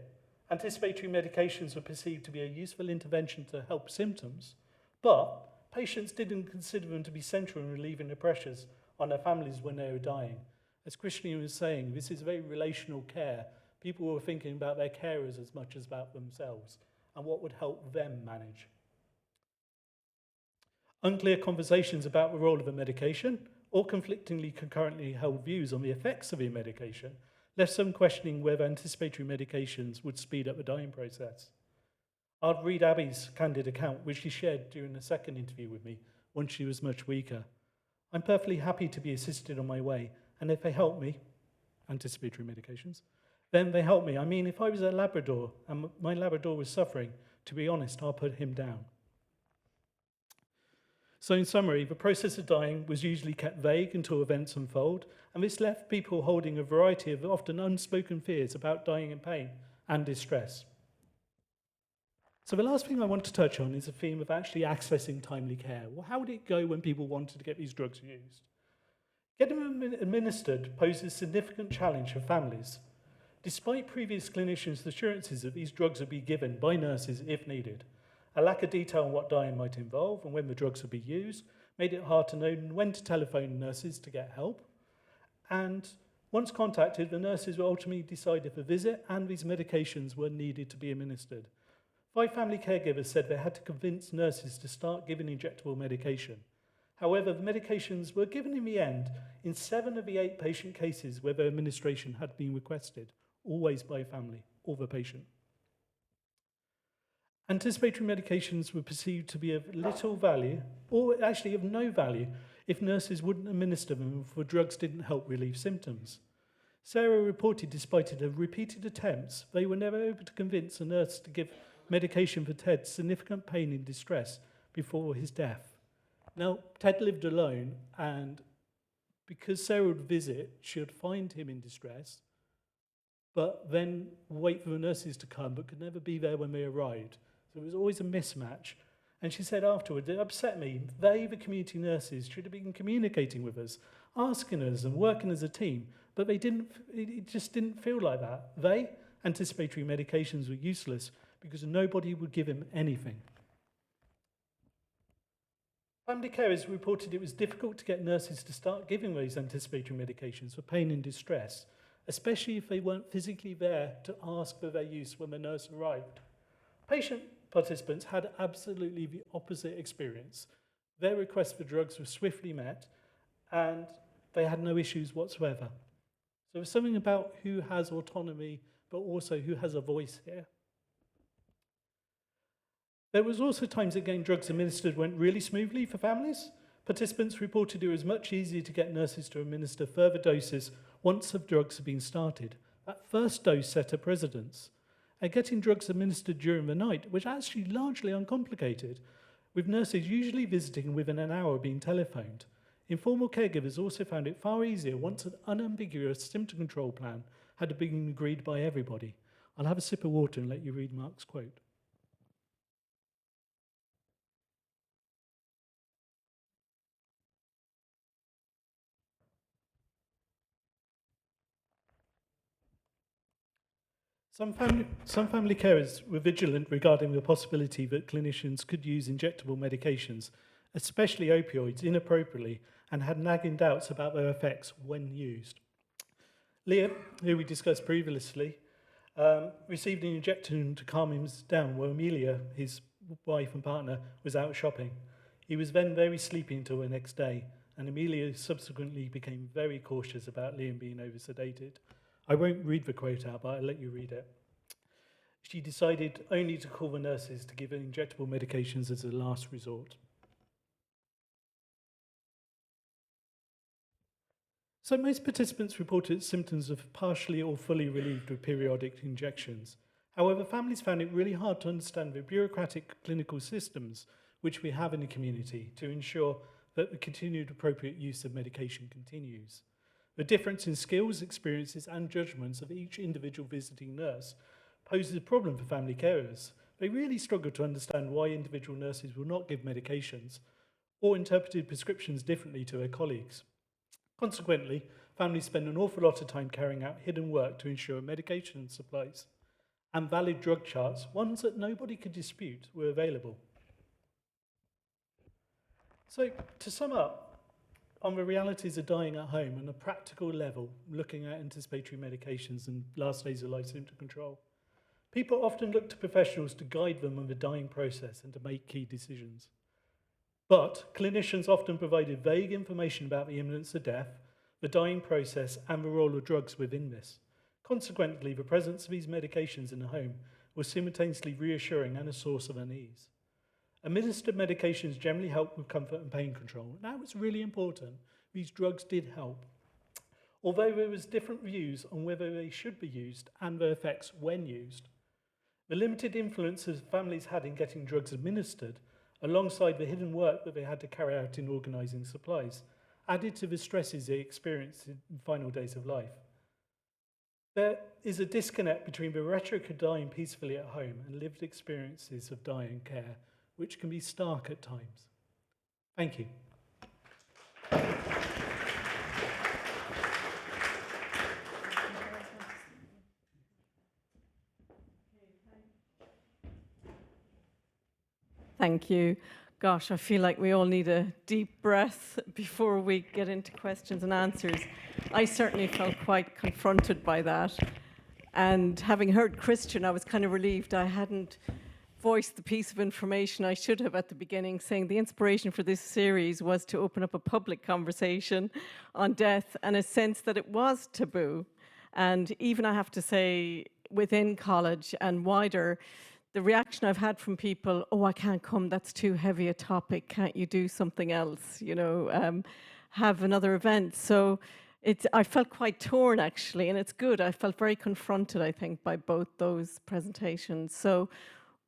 Anticipatory medications were perceived to be a useful intervention to help symptoms, but patients didn't consider them to be central in relieving the pressures on their families when they were dying. As Christian was saying, this is very relational care. People were thinking about their carers as much as about themselves and what would help them manage. Unclear conversations about the role of a medication or conflictingly concurrently held views on the effects of a medication left some questioning whether anticipatory medications would speed up the dying process. I'll read Abby's candid account, which she shared during the second interview with me, once she was much weaker. I'm perfectly happy to be assisted on my way, and if they help me, anticipatory medications, then they help me. I mean, if I was a Labrador and my Labrador was suffering, to be honest, I'll put him down. So in summary, the process of dying was usually kept vague until events unfold, and this left people holding a variety of often unspoken fears about dying in pain and distress. So the last thing I want to touch on is the theme of actually accessing timely care. Well, how would it go when people wanted to get these drugs used? Getting them administered poses a significant challenge for families. Despite previous clinicians' assurances that these drugs would be given by nurses if needed, a lack of detail on what dying might involve and when the drugs would be used made it hard to know when to telephone nurses to get help. And once contacted, the nurses would ultimately decide if a visit and these medications were needed to be administered. 5 family caregivers said they had to convince nurses to start giving injectable medication. However, the medications were given in the end in 7 of the 8 patient cases where their administration had been requested, always by family or the patient. Anticipatory medications were perceived to be of little value, or actually of no value, if nurses wouldn't administer them if the drugs didn't help relieve symptoms. Sarah reported despite her repeated attempts, they were never able to convince a nurse to give medication for Ted's significant pain and distress before his death. Now, Ted lived alone, and because Sarah would visit, she would find him in distress, but then wait for the nurses to come, but could never be there when they arrived. So it was always a mismatch. And she said afterwards, it upset me. They, the community nurses, should have been communicating with us, asking us and working as a team, but they didn't. It just didn't feel like that. They, anticipatory medications, were useless because nobody would give him anything. Family carers reported it was difficult to get nurses to start giving those anticipatory medications for pain and distress, especially if they weren't physically there to ask for their use when the nurse arrived. Patient participants had absolutely the opposite experience. Their requests for drugs were swiftly met, and they had no issues whatsoever. So there's something about who has autonomy, but also who has a voice here. There was also times that getting drugs administered went really smoothly for families. Participants reported it was much easier to get nurses to administer further doses once the drugs had been started. That first dose set a precedence. And getting drugs administered during the night was actually largely uncomplicated, with nurses usually visiting within an hour being telephoned. Informal caregivers also found it far easier once an unambiguous symptom control plan had been agreed by everybody. I'll have a sip of water and let you read Mark's quote. Some family carers were vigilant regarding the possibility that clinicians could use injectable medications, especially opioids, inappropriately, and had nagging doubts about their effects when used. Liam, who we discussed previously, received an injection to calm him down while Amelia, his wife and partner, was out shopping. He was then very sleepy until the next day, and Amelia subsequently became very cautious about Liam being over-sedated. I won't read the quote out, but I'll let you read it. She decided only to call the nurses to give injectable medications as a last resort. So most participants reported symptoms of partially or fully relieved with periodic injections. However, families found it really hard to understand the bureaucratic clinical systems which we have in the community to ensure that the continued appropriate use of medication continues. The difference in skills, experiences, and judgments of each individual visiting nurse poses a problem for family carers. They really struggle to understand why individual nurses will not give medications or interpreted prescriptions differently to their colleagues. Consequently, families spend an awful lot of time carrying out hidden work to ensure medication supplies and valid drug charts, ones that nobody could dispute, were available. So, to sum up, on the realities of dying at home on a practical level, looking at anticipatory medications and last days of life symptom control, people often look to professionals to guide them on the dying process and to make key decisions. But clinicians often provided vague information about the imminence of death, the dying process, and the role of drugs within this. Consequently, the presence of these medications in the home was simultaneously reassuring and a source of unease. Administered medications generally help with comfort and pain control, and that was really important. These drugs did help. Although there was different views on whether they should be used and their effects when used. The limited influences families had in getting drugs administered, alongside the hidden work that they had to carry out in organising supplies, added to the stresses they experienced in the final days of life. There is a disconnect between the rhetoric of dying peacefully at home and lived experiences of dying care, which can be stark at times. Thank you. Thank you. Gosh, I feel like we all need a deep breath before we get into questions and answers. I certainly felt quite confronted by that. And having heard Christian, I was kind of relieved I hadn't voiced the piece of information I should have at the beginning, saying the inspiration for this series was to open up a public conversation on death and a sense that it was taboo. And even, I have to say, within college and wider, the reaction I've had from people, oh, I can't come, that's too heavy a topic, can't you do something else, have another event. So I felt quite torn, actually, and it's good. I felt very confronted, I think, by both those presentations. So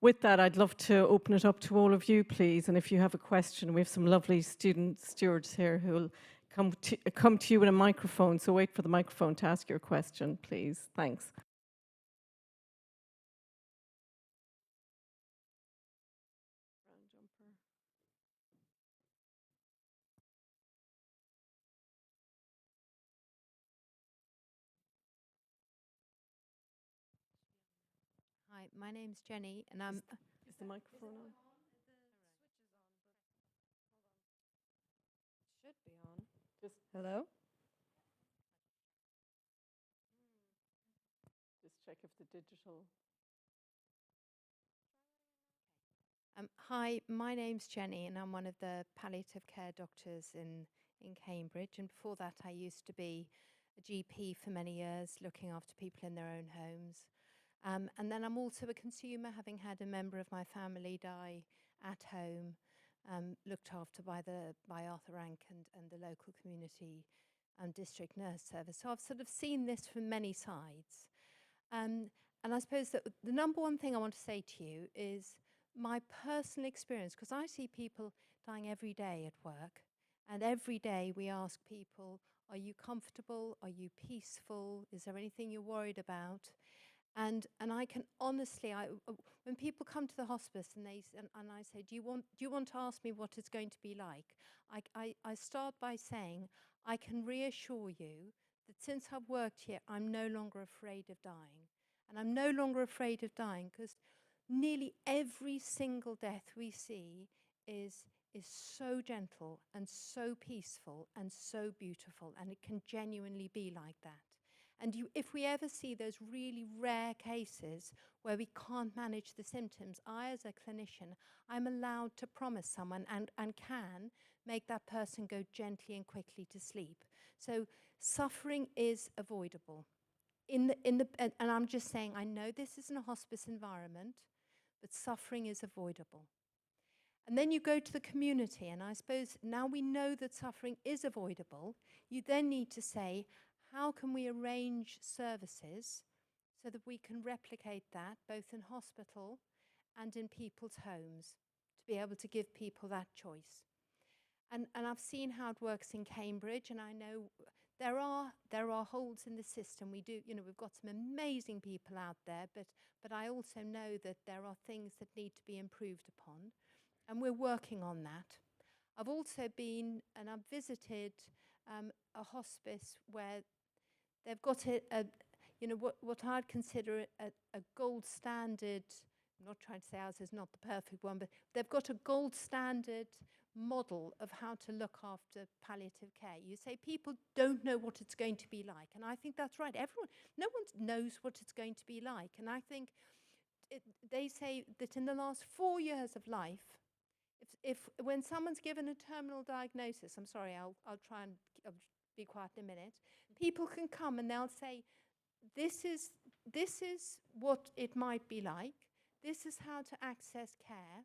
with that, I'd love to open it up to all of you, please. And if you have a question, we have some lovely student stewards here who will come to you with a microphone. So wait for the microphone to ask your question, please. Thanks. Hi, my name's Jenny, and I'm. Is the microphone on? Should be on. Just, Hello. just check if the digital. Hi, my name's Jenny, and I'm one of the palliative care doctors in Cambridge. And before that, I used to be a GP for many years, looking after people in their own homes. And then I'm also a consumer, having had a member of my family die at home, looked after by Arthur Rank and the local community district nurse service. So I've sort of seen this from many sides. And I suppose that the number one thing I want to say to you is my personal experience, because I see people dying every day at work, and every day we ask people, are you comfortable? Are you peaceful? Is there anything you're worried about? And I can honestly, when people come to the hospice and I say, do you want to ask me what it's going to be like? I start by saying, I can reassure you that since I've worked here, I'm no longer afraid of dying. And I'm no longer afraid of dying because nearly every single death we see is so gentle and so peaceful and so beautiful, and it can genuinely be like that. And if we ever see those really rare cases where we can't manage the symptoms, I, as a clinician, I'm allowed to promise someone and can make that person go gently and quickly to sleep. So suffering is avoidable. And I'm just saying, I know this isn't a hospice environment, but suffering is avoidable. And then you go to the community, and I suppose now we know that suffering is avoidable, you then need to say, how can we arrange services so that we can replicate that both in hospital and in people's homes, to be able to give people that choice. And I've seen how it works in Cambridge, and I know there are holes in the system. We do, we've got some amazing people out there, but I also know that there are things that need to be improved upon, and we're working on that. I've also been, and I've visited a hospice where they've got what I'd consider a gold standard. I'm not trying to say ours is not the perfect one, but they've got a gold standard model of how to look after palliative care. You say people don't know what it's going to be like, and I think that's right. No one knows what it's going to be like, and I think they say that in the last 4 years of life, if when someone's given a terminal diagnosis, I'm sorry, I'll try and I'll be quiet in a minute. People can come and they'll say, this is what it might be like. This is how to access care,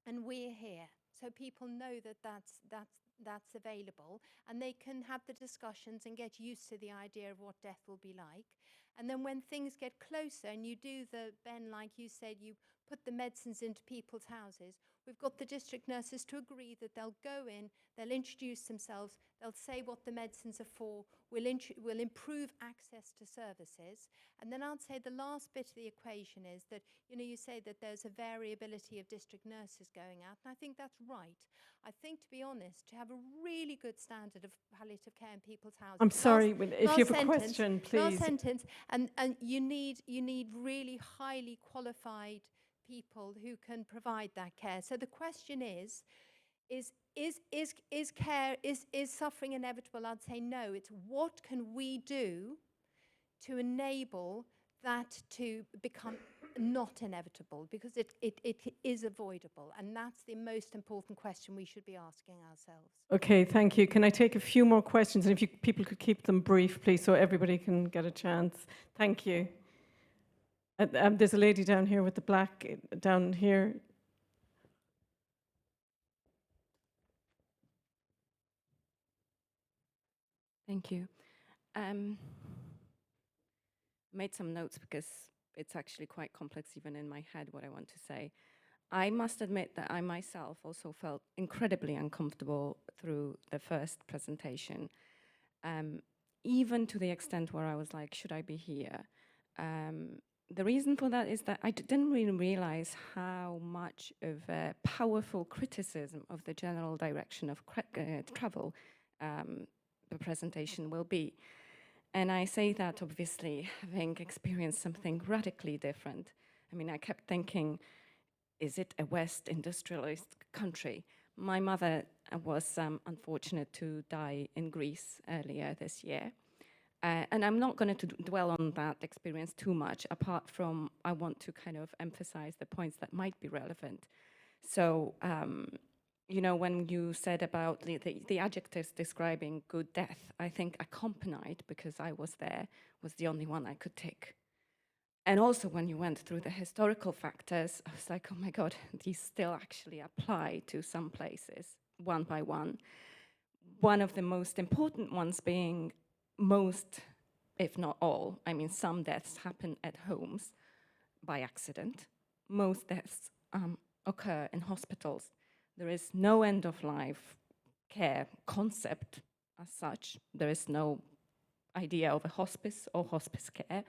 and we're here. So people know that that's available, and they can have the discussions and get used to the idea of what death will be like. And then when things get closer and you do Ben, like you said, you put the medicines into people's houses, we've got the district nurses to agree that they'll go in, they'll introduce themselves, they'll say what the medicines are for, we'll improve access to services. And then I'd say the last bit of the equation is that, you say that there's a variability of district nurses going out, and I think that's right. I think, to be honest, to have a really good standard of palliative care in people's houses. I'm sorry, if you have a question, please. Last sentence, and you need really highly qualified people who can provide that care. So the question is suffering inevitable? I'd say no. It's what can we do to enable that to become not inevitable, because it is avoidable, and that's the most important question we should be asking ourselves. Okay, thank you. Can I take a few more questions, and if people could keep them brief, please, so everybody can get a chance. Thank you. There's a lady down here with the black, down here. Thank you. Made some notes because it's actually quite complex even in my head what I want to say. I must admit that I myself also felt incredibly uncomfortable through the first presentation, even to the extent where I was like, should I be here? The reason for that is that I didn't really realize how much of a powerful criticism of the general direction of travel the presentation will be. And I say that obviously having experienced something radically different. I mean, I kept thinking, is it a West industrialist country? My mother was unfortunate to die in Greece earlier this year. And I'm not going to dwell on that experience too much, apart from I want to kind of emphasize the points that might be relevant. So, when you said about the adjectives describing good death, I think accompanied, because I was there, was the only one I could tick. And also when you went through the historical factors, I was like, oh my God, these still actually apply to some places, one by one. One of the most important ones being most, if not all, I mean, some deaths happen at homes by accident. Most deaths occur in hospitals. There is no end-of-life care concept as such. There is no idea of a hospice or hospice care.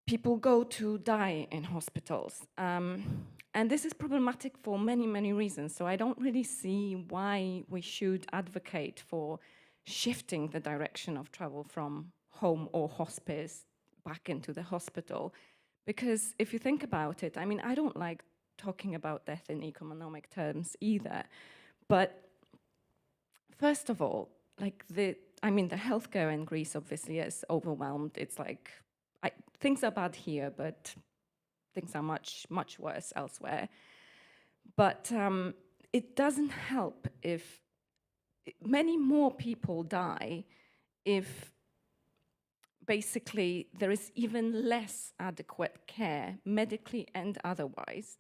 People go to die in hospitals. And this is problematic for many, many reasons. So I don't really see why we should advocate for shifting the direction of travel from home or hospice back into the hospital. Because if you think about it, I mean, I don't like talking about death in economic terms either. But first of all, like the healthcare in Greece obviously is overwhelmed. It's like, things are bad here, but things are much, much worse elsewhere. But it doesn't help if many more people die if basically there is even less adequate care, medically and otherwise,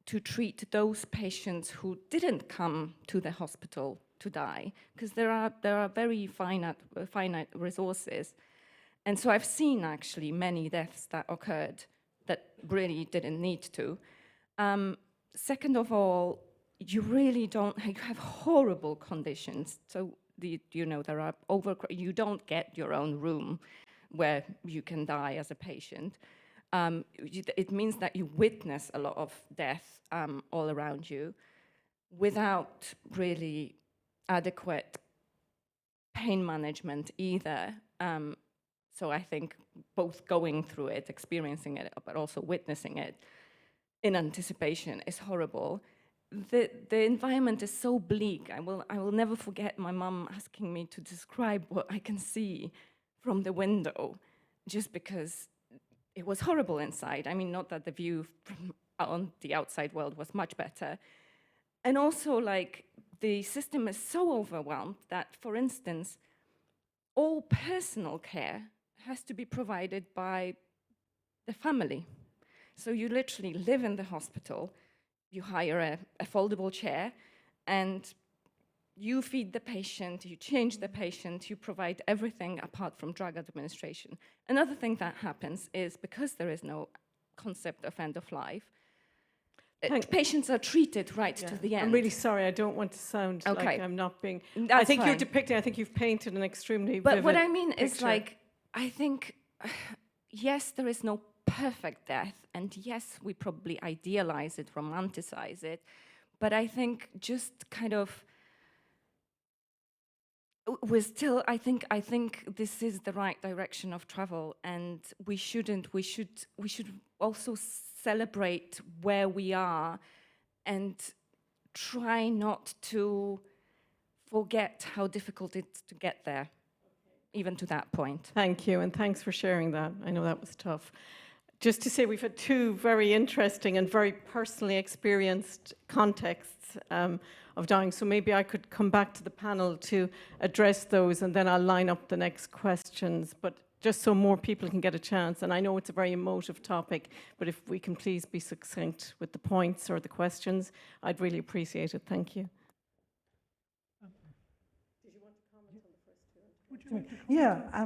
to treat those patients who didn't come to the hospital to die, because there are very finite resources. And so I've seen actually many deaths that occurred that really didn't need to. Second of all, you really don't, you have horrible conditions. So, there are you don't get your own room where you can die as a patient. It means that you witness a lot of death all around you without really adequate pain management either. So I think both going through it, experiencing it, but also witnessing it in anticipation is horrible. The environment is so bleak. I will never forget my mum asking me to describe what I can see from the window, just because it was horrible inside. I mean, not that the view from on the outside world was much better. And also, like, the system is so overwhelmed that, for instance, all personal care has to be provided by the family. So you literally live in the hospital, you hire a foldable chair, and you feed the patient, you change the patient, you provide everything apart from drug administration. Another thing that happens is, because there is no concept of end of life, patients are treated right to the end. I'm really sorry, I don't want to sound like I'm not being... That's I think fine. you're depicting, I think you've painted an extremely But vivid what I mean picture. is, like, I think, yes, there is no perfect death, and yes, we probably idealize it, romanticize it, but I think just kind of, we're still, I think this is the right direction of travel, and we should also celebrate where we are and try not to forget how difficult it's to get there, even to that point. Thank you, and thanks for sharing that. I know that was tough. Just to say, we've had two very interesting and very personally experienced contexts of dying, so maybe I could come back to the panel to address those, and then I'll line up the next questions, but just so more people can get a chance. And I know it's a very emotive topic, but if we can please be succinct with the points or the questions, I'd really appreciate it. Thank you. Did you want to comment on the first two? Yeah,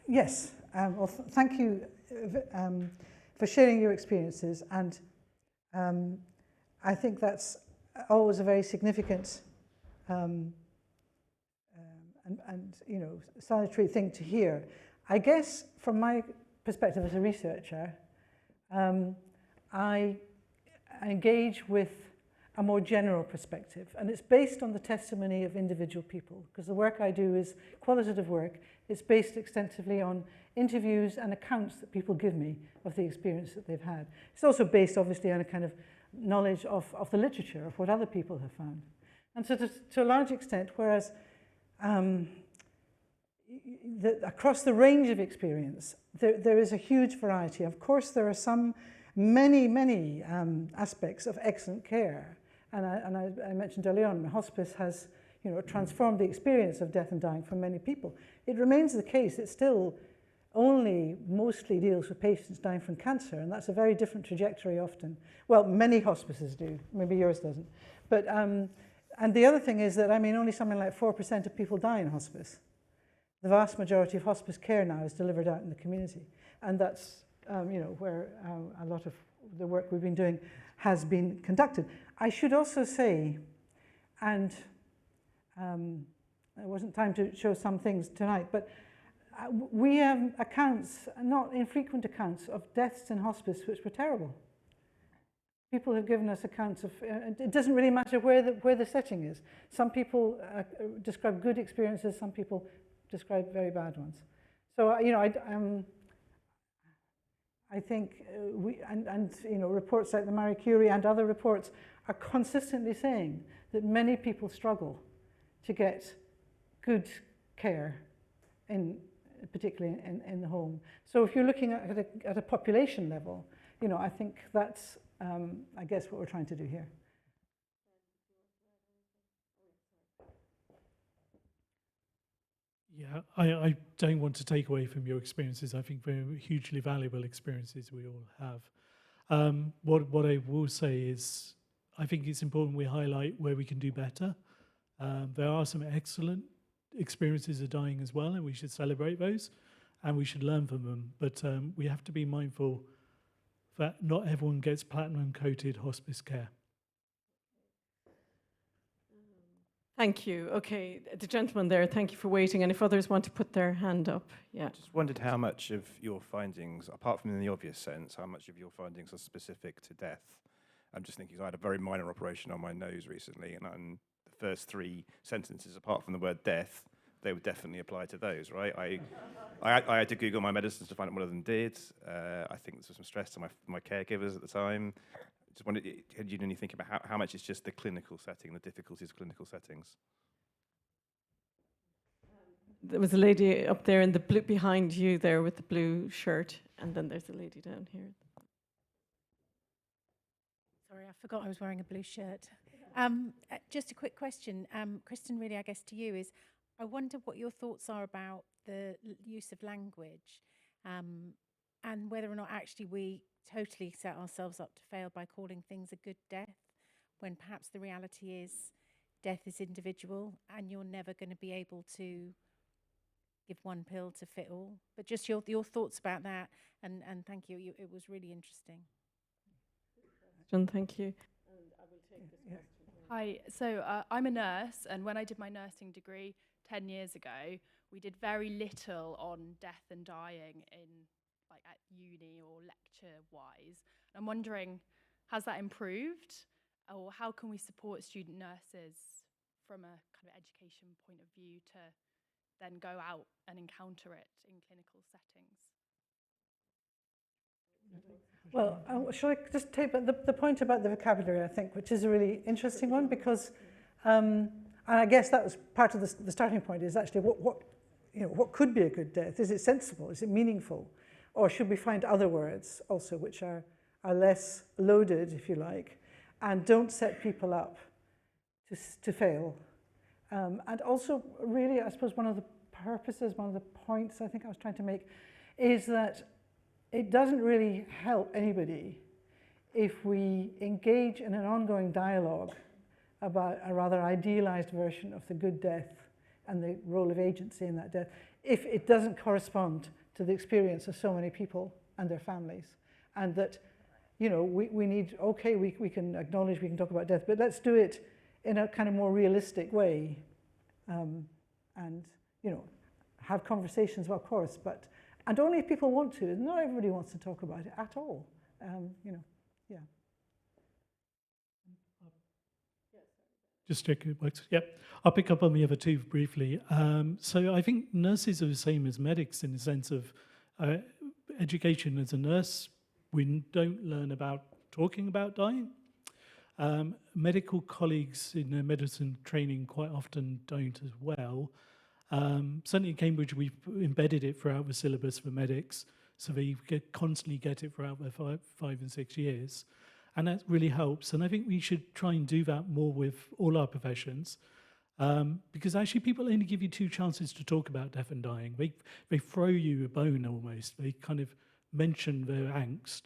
yes. Well, thank you for sharing your experiences, and I think that's always a very significant and salutary thing to hear. I guess from my perspective as a researcher, I engage with a more general perspective, and it's based on the testimony of individual people, because the work I do is qualitative work. It's based extensively on interviews and accounts that people give me of the experience that they've had. It's also based, obviously, on a kind of knowledge of the literature, of what other people have found. And so to a large extent, whereas across the range of experience, there is a huge variety. Of course, there are many aspects of excellent care. And I mentioned earlier on, hospice has transformed the experience of death and dying for many people. It remains the case, it still only mostly deals with patients dying from cancer, and that's a very different trajectory often. Well, many hospices do, maybe yours doesn't. But, and the other thing is that, only something like 4% of people die in hospice. The vast majority of hospice care now is delivered out in the community. And that's, where a lot of the work we've been doing has been conducted. I should also say, and there wasn't time to show some things tonight, but we have accounts, not infrequent accounts, of deaths in hospice which were terrible. People have given us accounts of, it doesn't really matter where the setting is. Some people describe good experiences, some people describe very bad ones. So, I think reports like the Marie Curie and other reports are consistently saying that many people struggle to get good care, particularly in the home. So if you're looking at a population level, I think that's, I guess, what we're trying to do here. Yeah, I don't want to take away from your experiences. I think they're hugely valuable experiences we all have. What I will say is, I think it's important we highlight where we can do better. There are some excellent experiences of dying as well, and we should celebrate those. and we should learn from them. But we have to be mindful that not everyone gets platinum-coated hospice care. Thank you. Okay, the gentleman there, thank you for waiting. And if others want to put their hand up, yeah. Just wondered how much of your findings, apart from in the obvious sense, how much of your findings are specific to death? I'm just thinking, I had a very minor operation on my nose recently, and the first 3 sentences, apart from the word death, they would definitely apply to those, right? I had to Google my medicines to find out what one of them did. I think this was some stress to my caregivers at the time. Just wondered, had you done any think about how much is just the clinical setting, the difficulties of clinical settings? There was a lady up there in the blue behind you there with the blue shirt, and then there's a lady down here. Sorry, I forgot I was wearing a blue shirt. Just a quick question, Kristen, really, I guess to you is, I wonder what your thoughts are about the use of language, and whether or not actually we totally set ourselves up to fail by calling things a good death, when perhaps the reality is death is individual and you're never going to be able to give one pill to fit all. But just your thoughts about that, and thank you, it was really interesting. John, thank you. Hi, so I'm a nurse, and when I did my nursing degree 10 years ago, we did very little on death and dying at uni or lecture-wise. I'm wondering, has that improved, or how can we support student nurses from a kind of education point of view to then go out and encounter it in clinical settings? Well, shall I just take the point about the vocabulary, I think, which is a really interesting one, because, and I guess that was part of the starting point, is actually what could be a good death? Is it sensible? Is it meaningful? Or should we find other words also which are less loaded, if you like, and don't set people up to fail? And also, really, I suppose one of the purposes, one of the points I think I was trying to make is that it doesn't really help anybody if we engage in an ongoing dialogue about a rather idealized version of the good death and the role of agency in that death, if it doesn't correspond to the experience of so many people and their families. And that, we need, okay, we can acknowledge, we can talk about death, but let's do it in a kind of more realistic way. And, have conversations, of course, and only if people want to. Not everybody wants to talk about it at all. Yeah. Just check it works. Yep. I'll pick up on the other 2 briefly. So I think nurses are the same as medics in the sense of education. As a nurse, we don't learn about talking about dying. Medical colleagues in their medicine training quite often don't as well. Certainly in Cambridge, we've embedded it throughout the syllabus for medics, so they constantly get it throughout their 5 and 6 years. And that really helps. And I think we should try and do that more with all our professions, because actually people only give you 2 chances to talk about death and dying. They throw you a bone almost. They kind of mention their angst,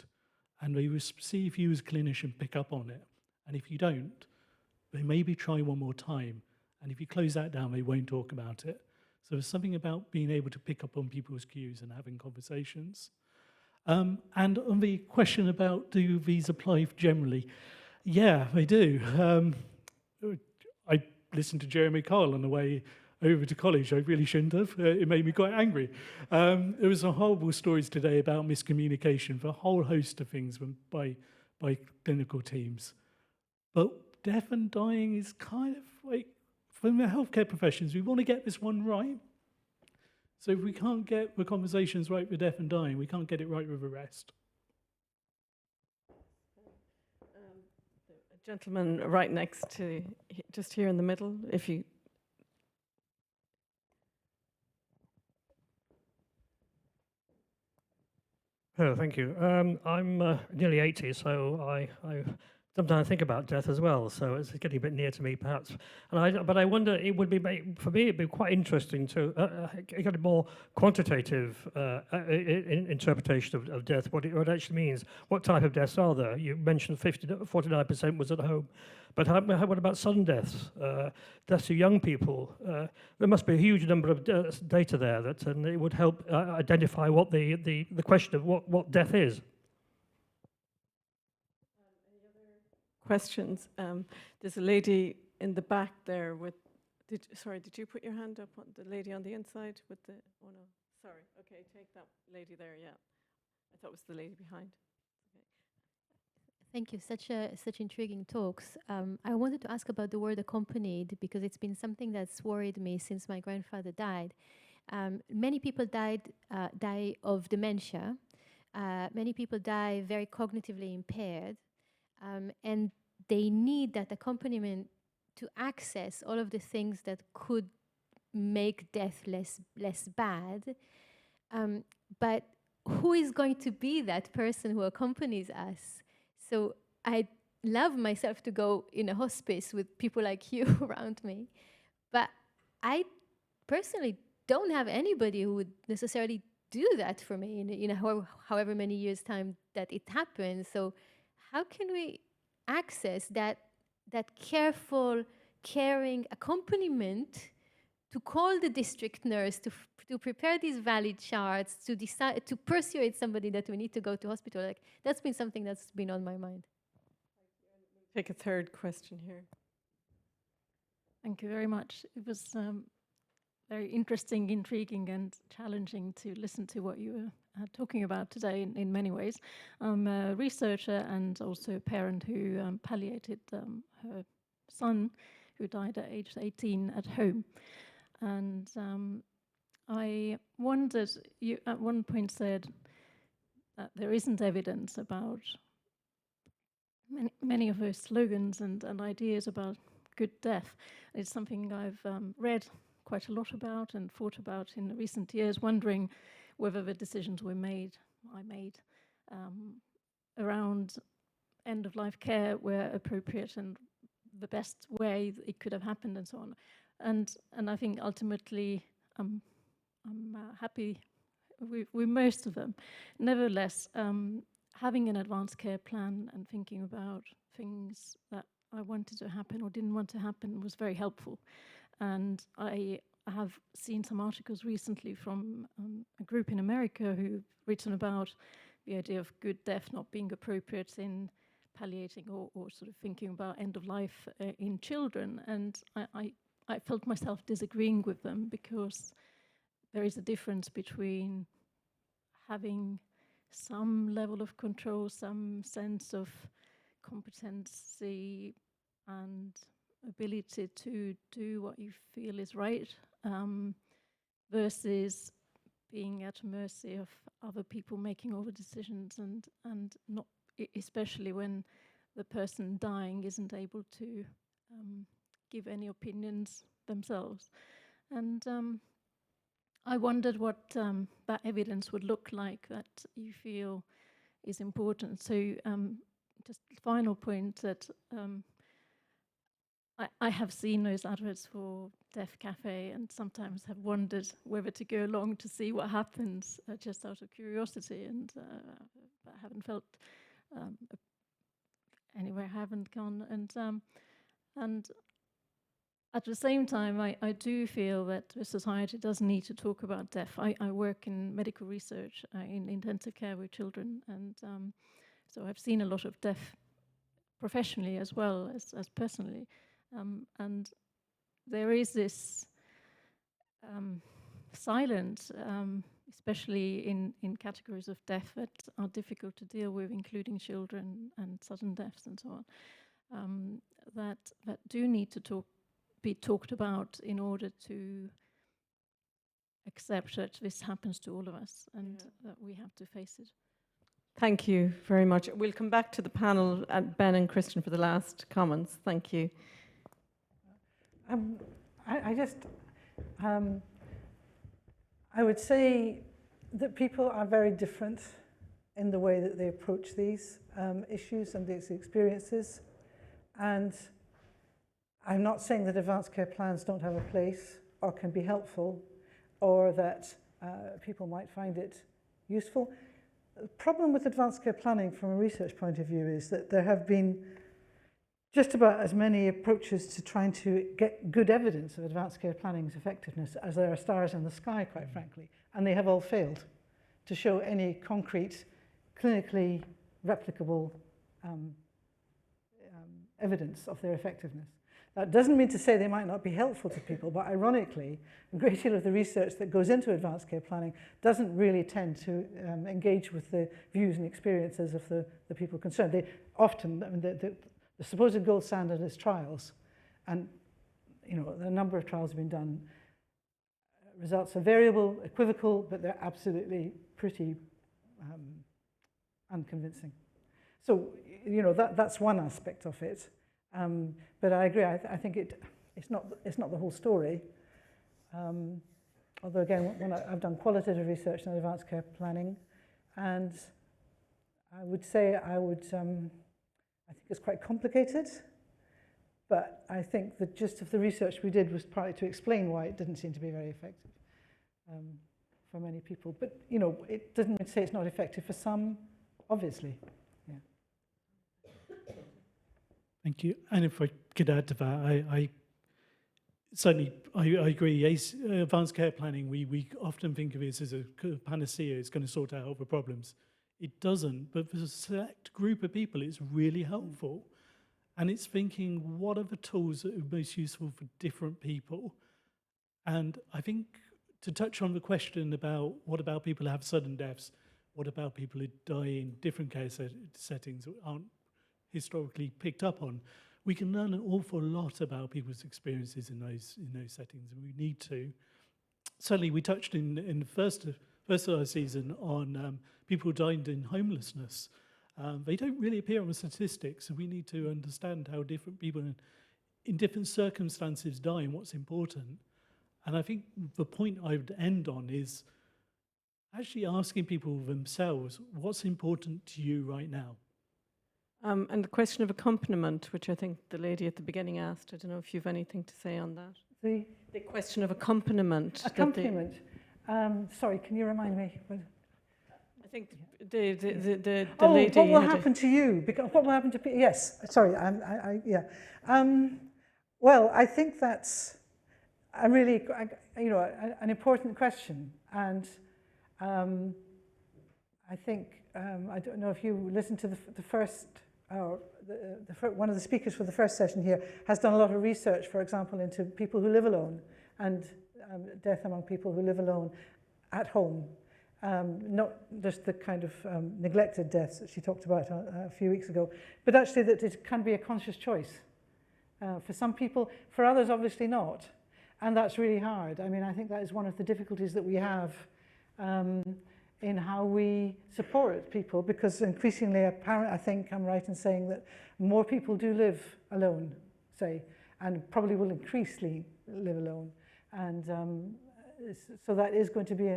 and they will see if you as a clinician pick up on it. And if you don't, they maybe try one more time. And if you close that down, they won't talk about it. So there's something about being able to pick up on people's cues and having conversations. And on the question about do these apply generally, yeah, they do. I listened to Jeremy Kyle on the way over to college. I really shouldn't have. It made me quite angry. There was some horrible stories today about miscommunication for a whole host of things by clinical teams. But death and dying is kind of like, from the healthcare professions, we want to get this one right. So if we can't get the conversations right with death and dying, we can't get it right with the rest. A gentleman right next to, just here in the middle, if you... Oh, thank you. I'm nearly 80, so I sometimes I think about death as well, so it's getting a bit near to me, perhaps. But I wonder, it would be for me, it'd be quite interesting to get a more quantitative interpretation of death. What it actually means. What type of deaths are there? You mentioned 49% was at home, but what about sudden deaths? Deaths of young people. There must be a huge number of data there and it would help identify what the question of what death is. Questions? There's a lady in the back there with, did you put your hand up on the lady on the inside with the, oh no, sorry, okay, take that lady there, yeah. I thought it was the lady behind. Okay. Thank you, such intriguing talks. I wanted to ask about the word accompanied, because it's been something that's worried me since my grandfather died. Many people die of dementia. Many people die very cognitively impaired. And they need that accompaniment to access all of the things that could make death less bad. But who is going to be that person who accompanies us? So I love myself to go in a hospice with people like you around me, but I personally don't have anybody who would necessarily do that for me in however many years' time that it happens. So how can we access that careful, caring accompaniment to call the district nurse to prepare these valid charts, to decide to persuade somebody that we need to go to hospital? Like, that's been something that's been on my mind. Take a third question here. Thank you very much. It was very interesting, intriguing, and challenging to listen to what you were talking about today in many ways. I'm a researcher and also a parent who palliated her son who died at age 18 at home. And I wondered, you at one point said that there isn't evidence about many of her slogans and ideas about good death. It's something I've read quite a lot about and thought about in recent years, wondering whether the decisions I made around end-of-life care were appropriate and the best way it could have happened and so on. And I think ultimately I'm happy with most of them. Nevertheless, having an advanced care plan and thinking about things that I wanted to happen or didn't want to happen was very helpful. And I have seen some articles recently from a group in America who've written about the idea of good death not being appropriate in palliating or sort of thinking about end of life in children. And I felt myself disagreeing with them, because there is a difference between having some level of control, some sense of competency and ability to do what you feel is right, versus being at mercy of other people making all the decisions, and not, especially when the person dying isn't able to give any opinions themselves. And I wondered what that evidence would look like that you feel is important. So just final point that I have seen those adverts for Deaf Cafe and sometimes have wondered whether to go along to see what happens, just out of curiosity, and I haven't felt anywhere, I haven't gone. And at the same time, I do feel that the society does need to talk about death. I work in medical research in intensive care with children, and so I've seen a lot of death professionally as well as personally. And there is this silence, especially in categories of death that are difficult to deal with, including children and sudden deaths and so on, that do need to be talked about in order to accept that this happens to all of us and that we have to face it. Thank you very much. We'll come back to the panel at Ben and Christian for the last comments. Thank you. I would say that people are very different in the way that they approach these issues and these experiences. And I'm not saying that advanced care plans don't have a place or can be helpful, or that people might find it useful. The problem with advanced care planning from a research point of view is that there have been just about as many approaches to trying to get good evidence of advanced care planning's effectiveness as there are stars in the sky, quite frankly, and they have all failed to show any concrete, clinically replicable evidence of their effectiveness. That doesn't mean to say they might not be helpful to people, but ironically, a great deal of the research that goes into advanced care planning doesn't really tend to engage with the views and experiences of the people concerned. They often, I mean, the supposed gold standard is trials, and you know, a number of trials have been done. Results are variable, equivocal, but they're absolutely pretty unconvincing. So, you know, that's one aspect of it. But I agree. I think it's not the whole story. Although again, when I've done qualitative research in advanced care planning, and I would say I think it's quite complicated. But I think the gist of the research we did was partly to explain why it didn't seem to be very effective for many people. But you know, it doesn't mean to say it's not effective for some, obviously. Thank you. And if I could add to that, I certainly agree. Advanced care planning, we often think of it as a panacea. It's going to sort out all the problems. It doesn't, but for a select group of people, it's really helpful. And it's thinking, what are the tools that are most useful for different people? And I think to touch on the question about what about people who have sudden deaths, what about people who die in different care settings that aren't historically picked up on, we can learn an awful lot about people's experiences in those settings, and we need to. Certainly, we touched in the first of our season on people who died in homelessness. They don't really appear on the statistics, and we need to understand how different people in different circumstances die and what's important. And I think the point I would end on is actually asking people themselves, what's important to you right now? And the question of accompaniment, which I think the lady at the beginning asked, I don't know if you have anything to say on that. The question of accompaniment. Accompaniment. Sorry, can you remind me? I think the oh, lady. What will happen to you? Because what will happen to people? Yes, sorry, yeah. Well, I think that's a really, you know, an important question, and I think I don't know if you listened to the first. One of the speakers for the first session here has done a lot of research, for example, into people who live alone and death among people who live alone at home. Not just the kind of neglected deaths that she talked about a few weeks ago, but actually that it can be a conscious choice for some people, for others obviously not. And that's really hard. I mean, I think that is one of the difficulties that we have in how we support people, because increasingly apparent, I think I'm right in saying that more people do live alone, say, and probably will increasingly live alone. And so that is going to be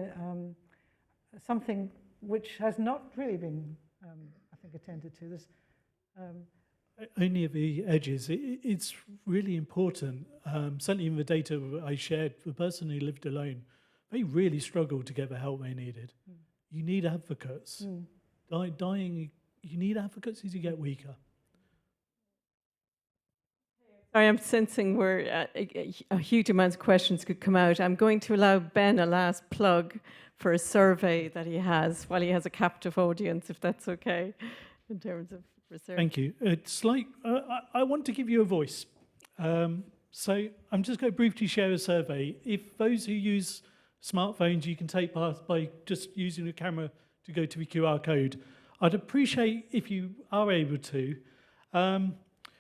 something which has not really been, I think, attended to. This only at the edges. It's really important. Certainly in the data I shared, the person who lived alone, they really struggled to get the help they needed. You need advocates. Dying, you need advocates as you get weaker. Sorry, I'm sensing where a huge amount of questions could come out. I'm going to allow Ben a last plug for a survey that he has while he has a captive audience, if that's okay, in terms of research. Thank you. It's like, I want to give you a voice. So I'm just going to briefly share a survey. If those who use smartphones, you can take part by just using the camera to go to the QR code. I'd appreciate if you are able to.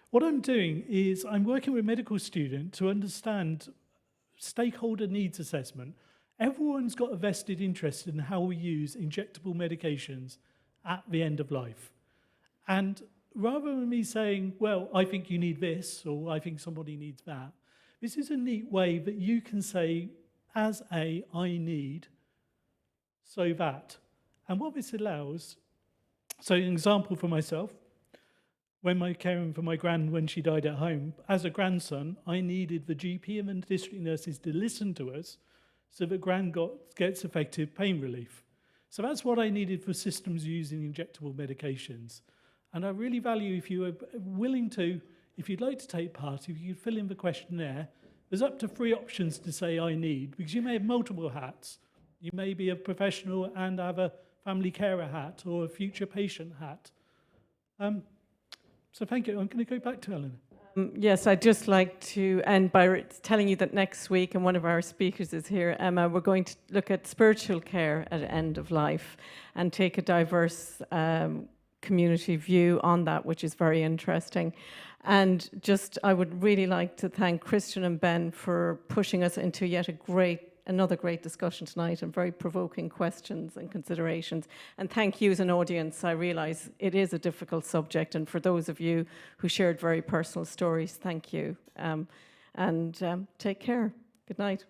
What I'm doing is I'm working with a medical student to understand stakeholder needs assessment. Everyone's got a vested interest in how we use injectable medications at the end of life. And rather than me saying, well, I think you need this, or I think somebody needs that, this is a neat way that you can say, I need, so that. And what this allows So an example for myself, when my caring for my gran when she died at home, as a grandson, I needed the GP and the district nurses to listen to us so that gran gets effective pain relief. So that's what I needed for systems using injectable medications. And I really value if you are willing to, if you'd like to take part, if you could fill in the questionnaire, there's up to 3 options to say I need, because you may have multiple hats. You may be a professional and have a family carer hat or a future patient hat. So thank you. I'm going to go back to Ellen. Yes, I'd just like to end by telling you that next week, and one of our speakers is here, Emma, we're going to look at spiritual care at the end of life and take a diverse community view on that, which is very interesting. And just, I would really like to thank Christian and Ben for pushing us into yet another great discussion tonight and very provoking questions and considerations. And thank you as an audience. I realize it is a difficult subject, and for those of you who shared very personal stories, thank you. And take care. Good night.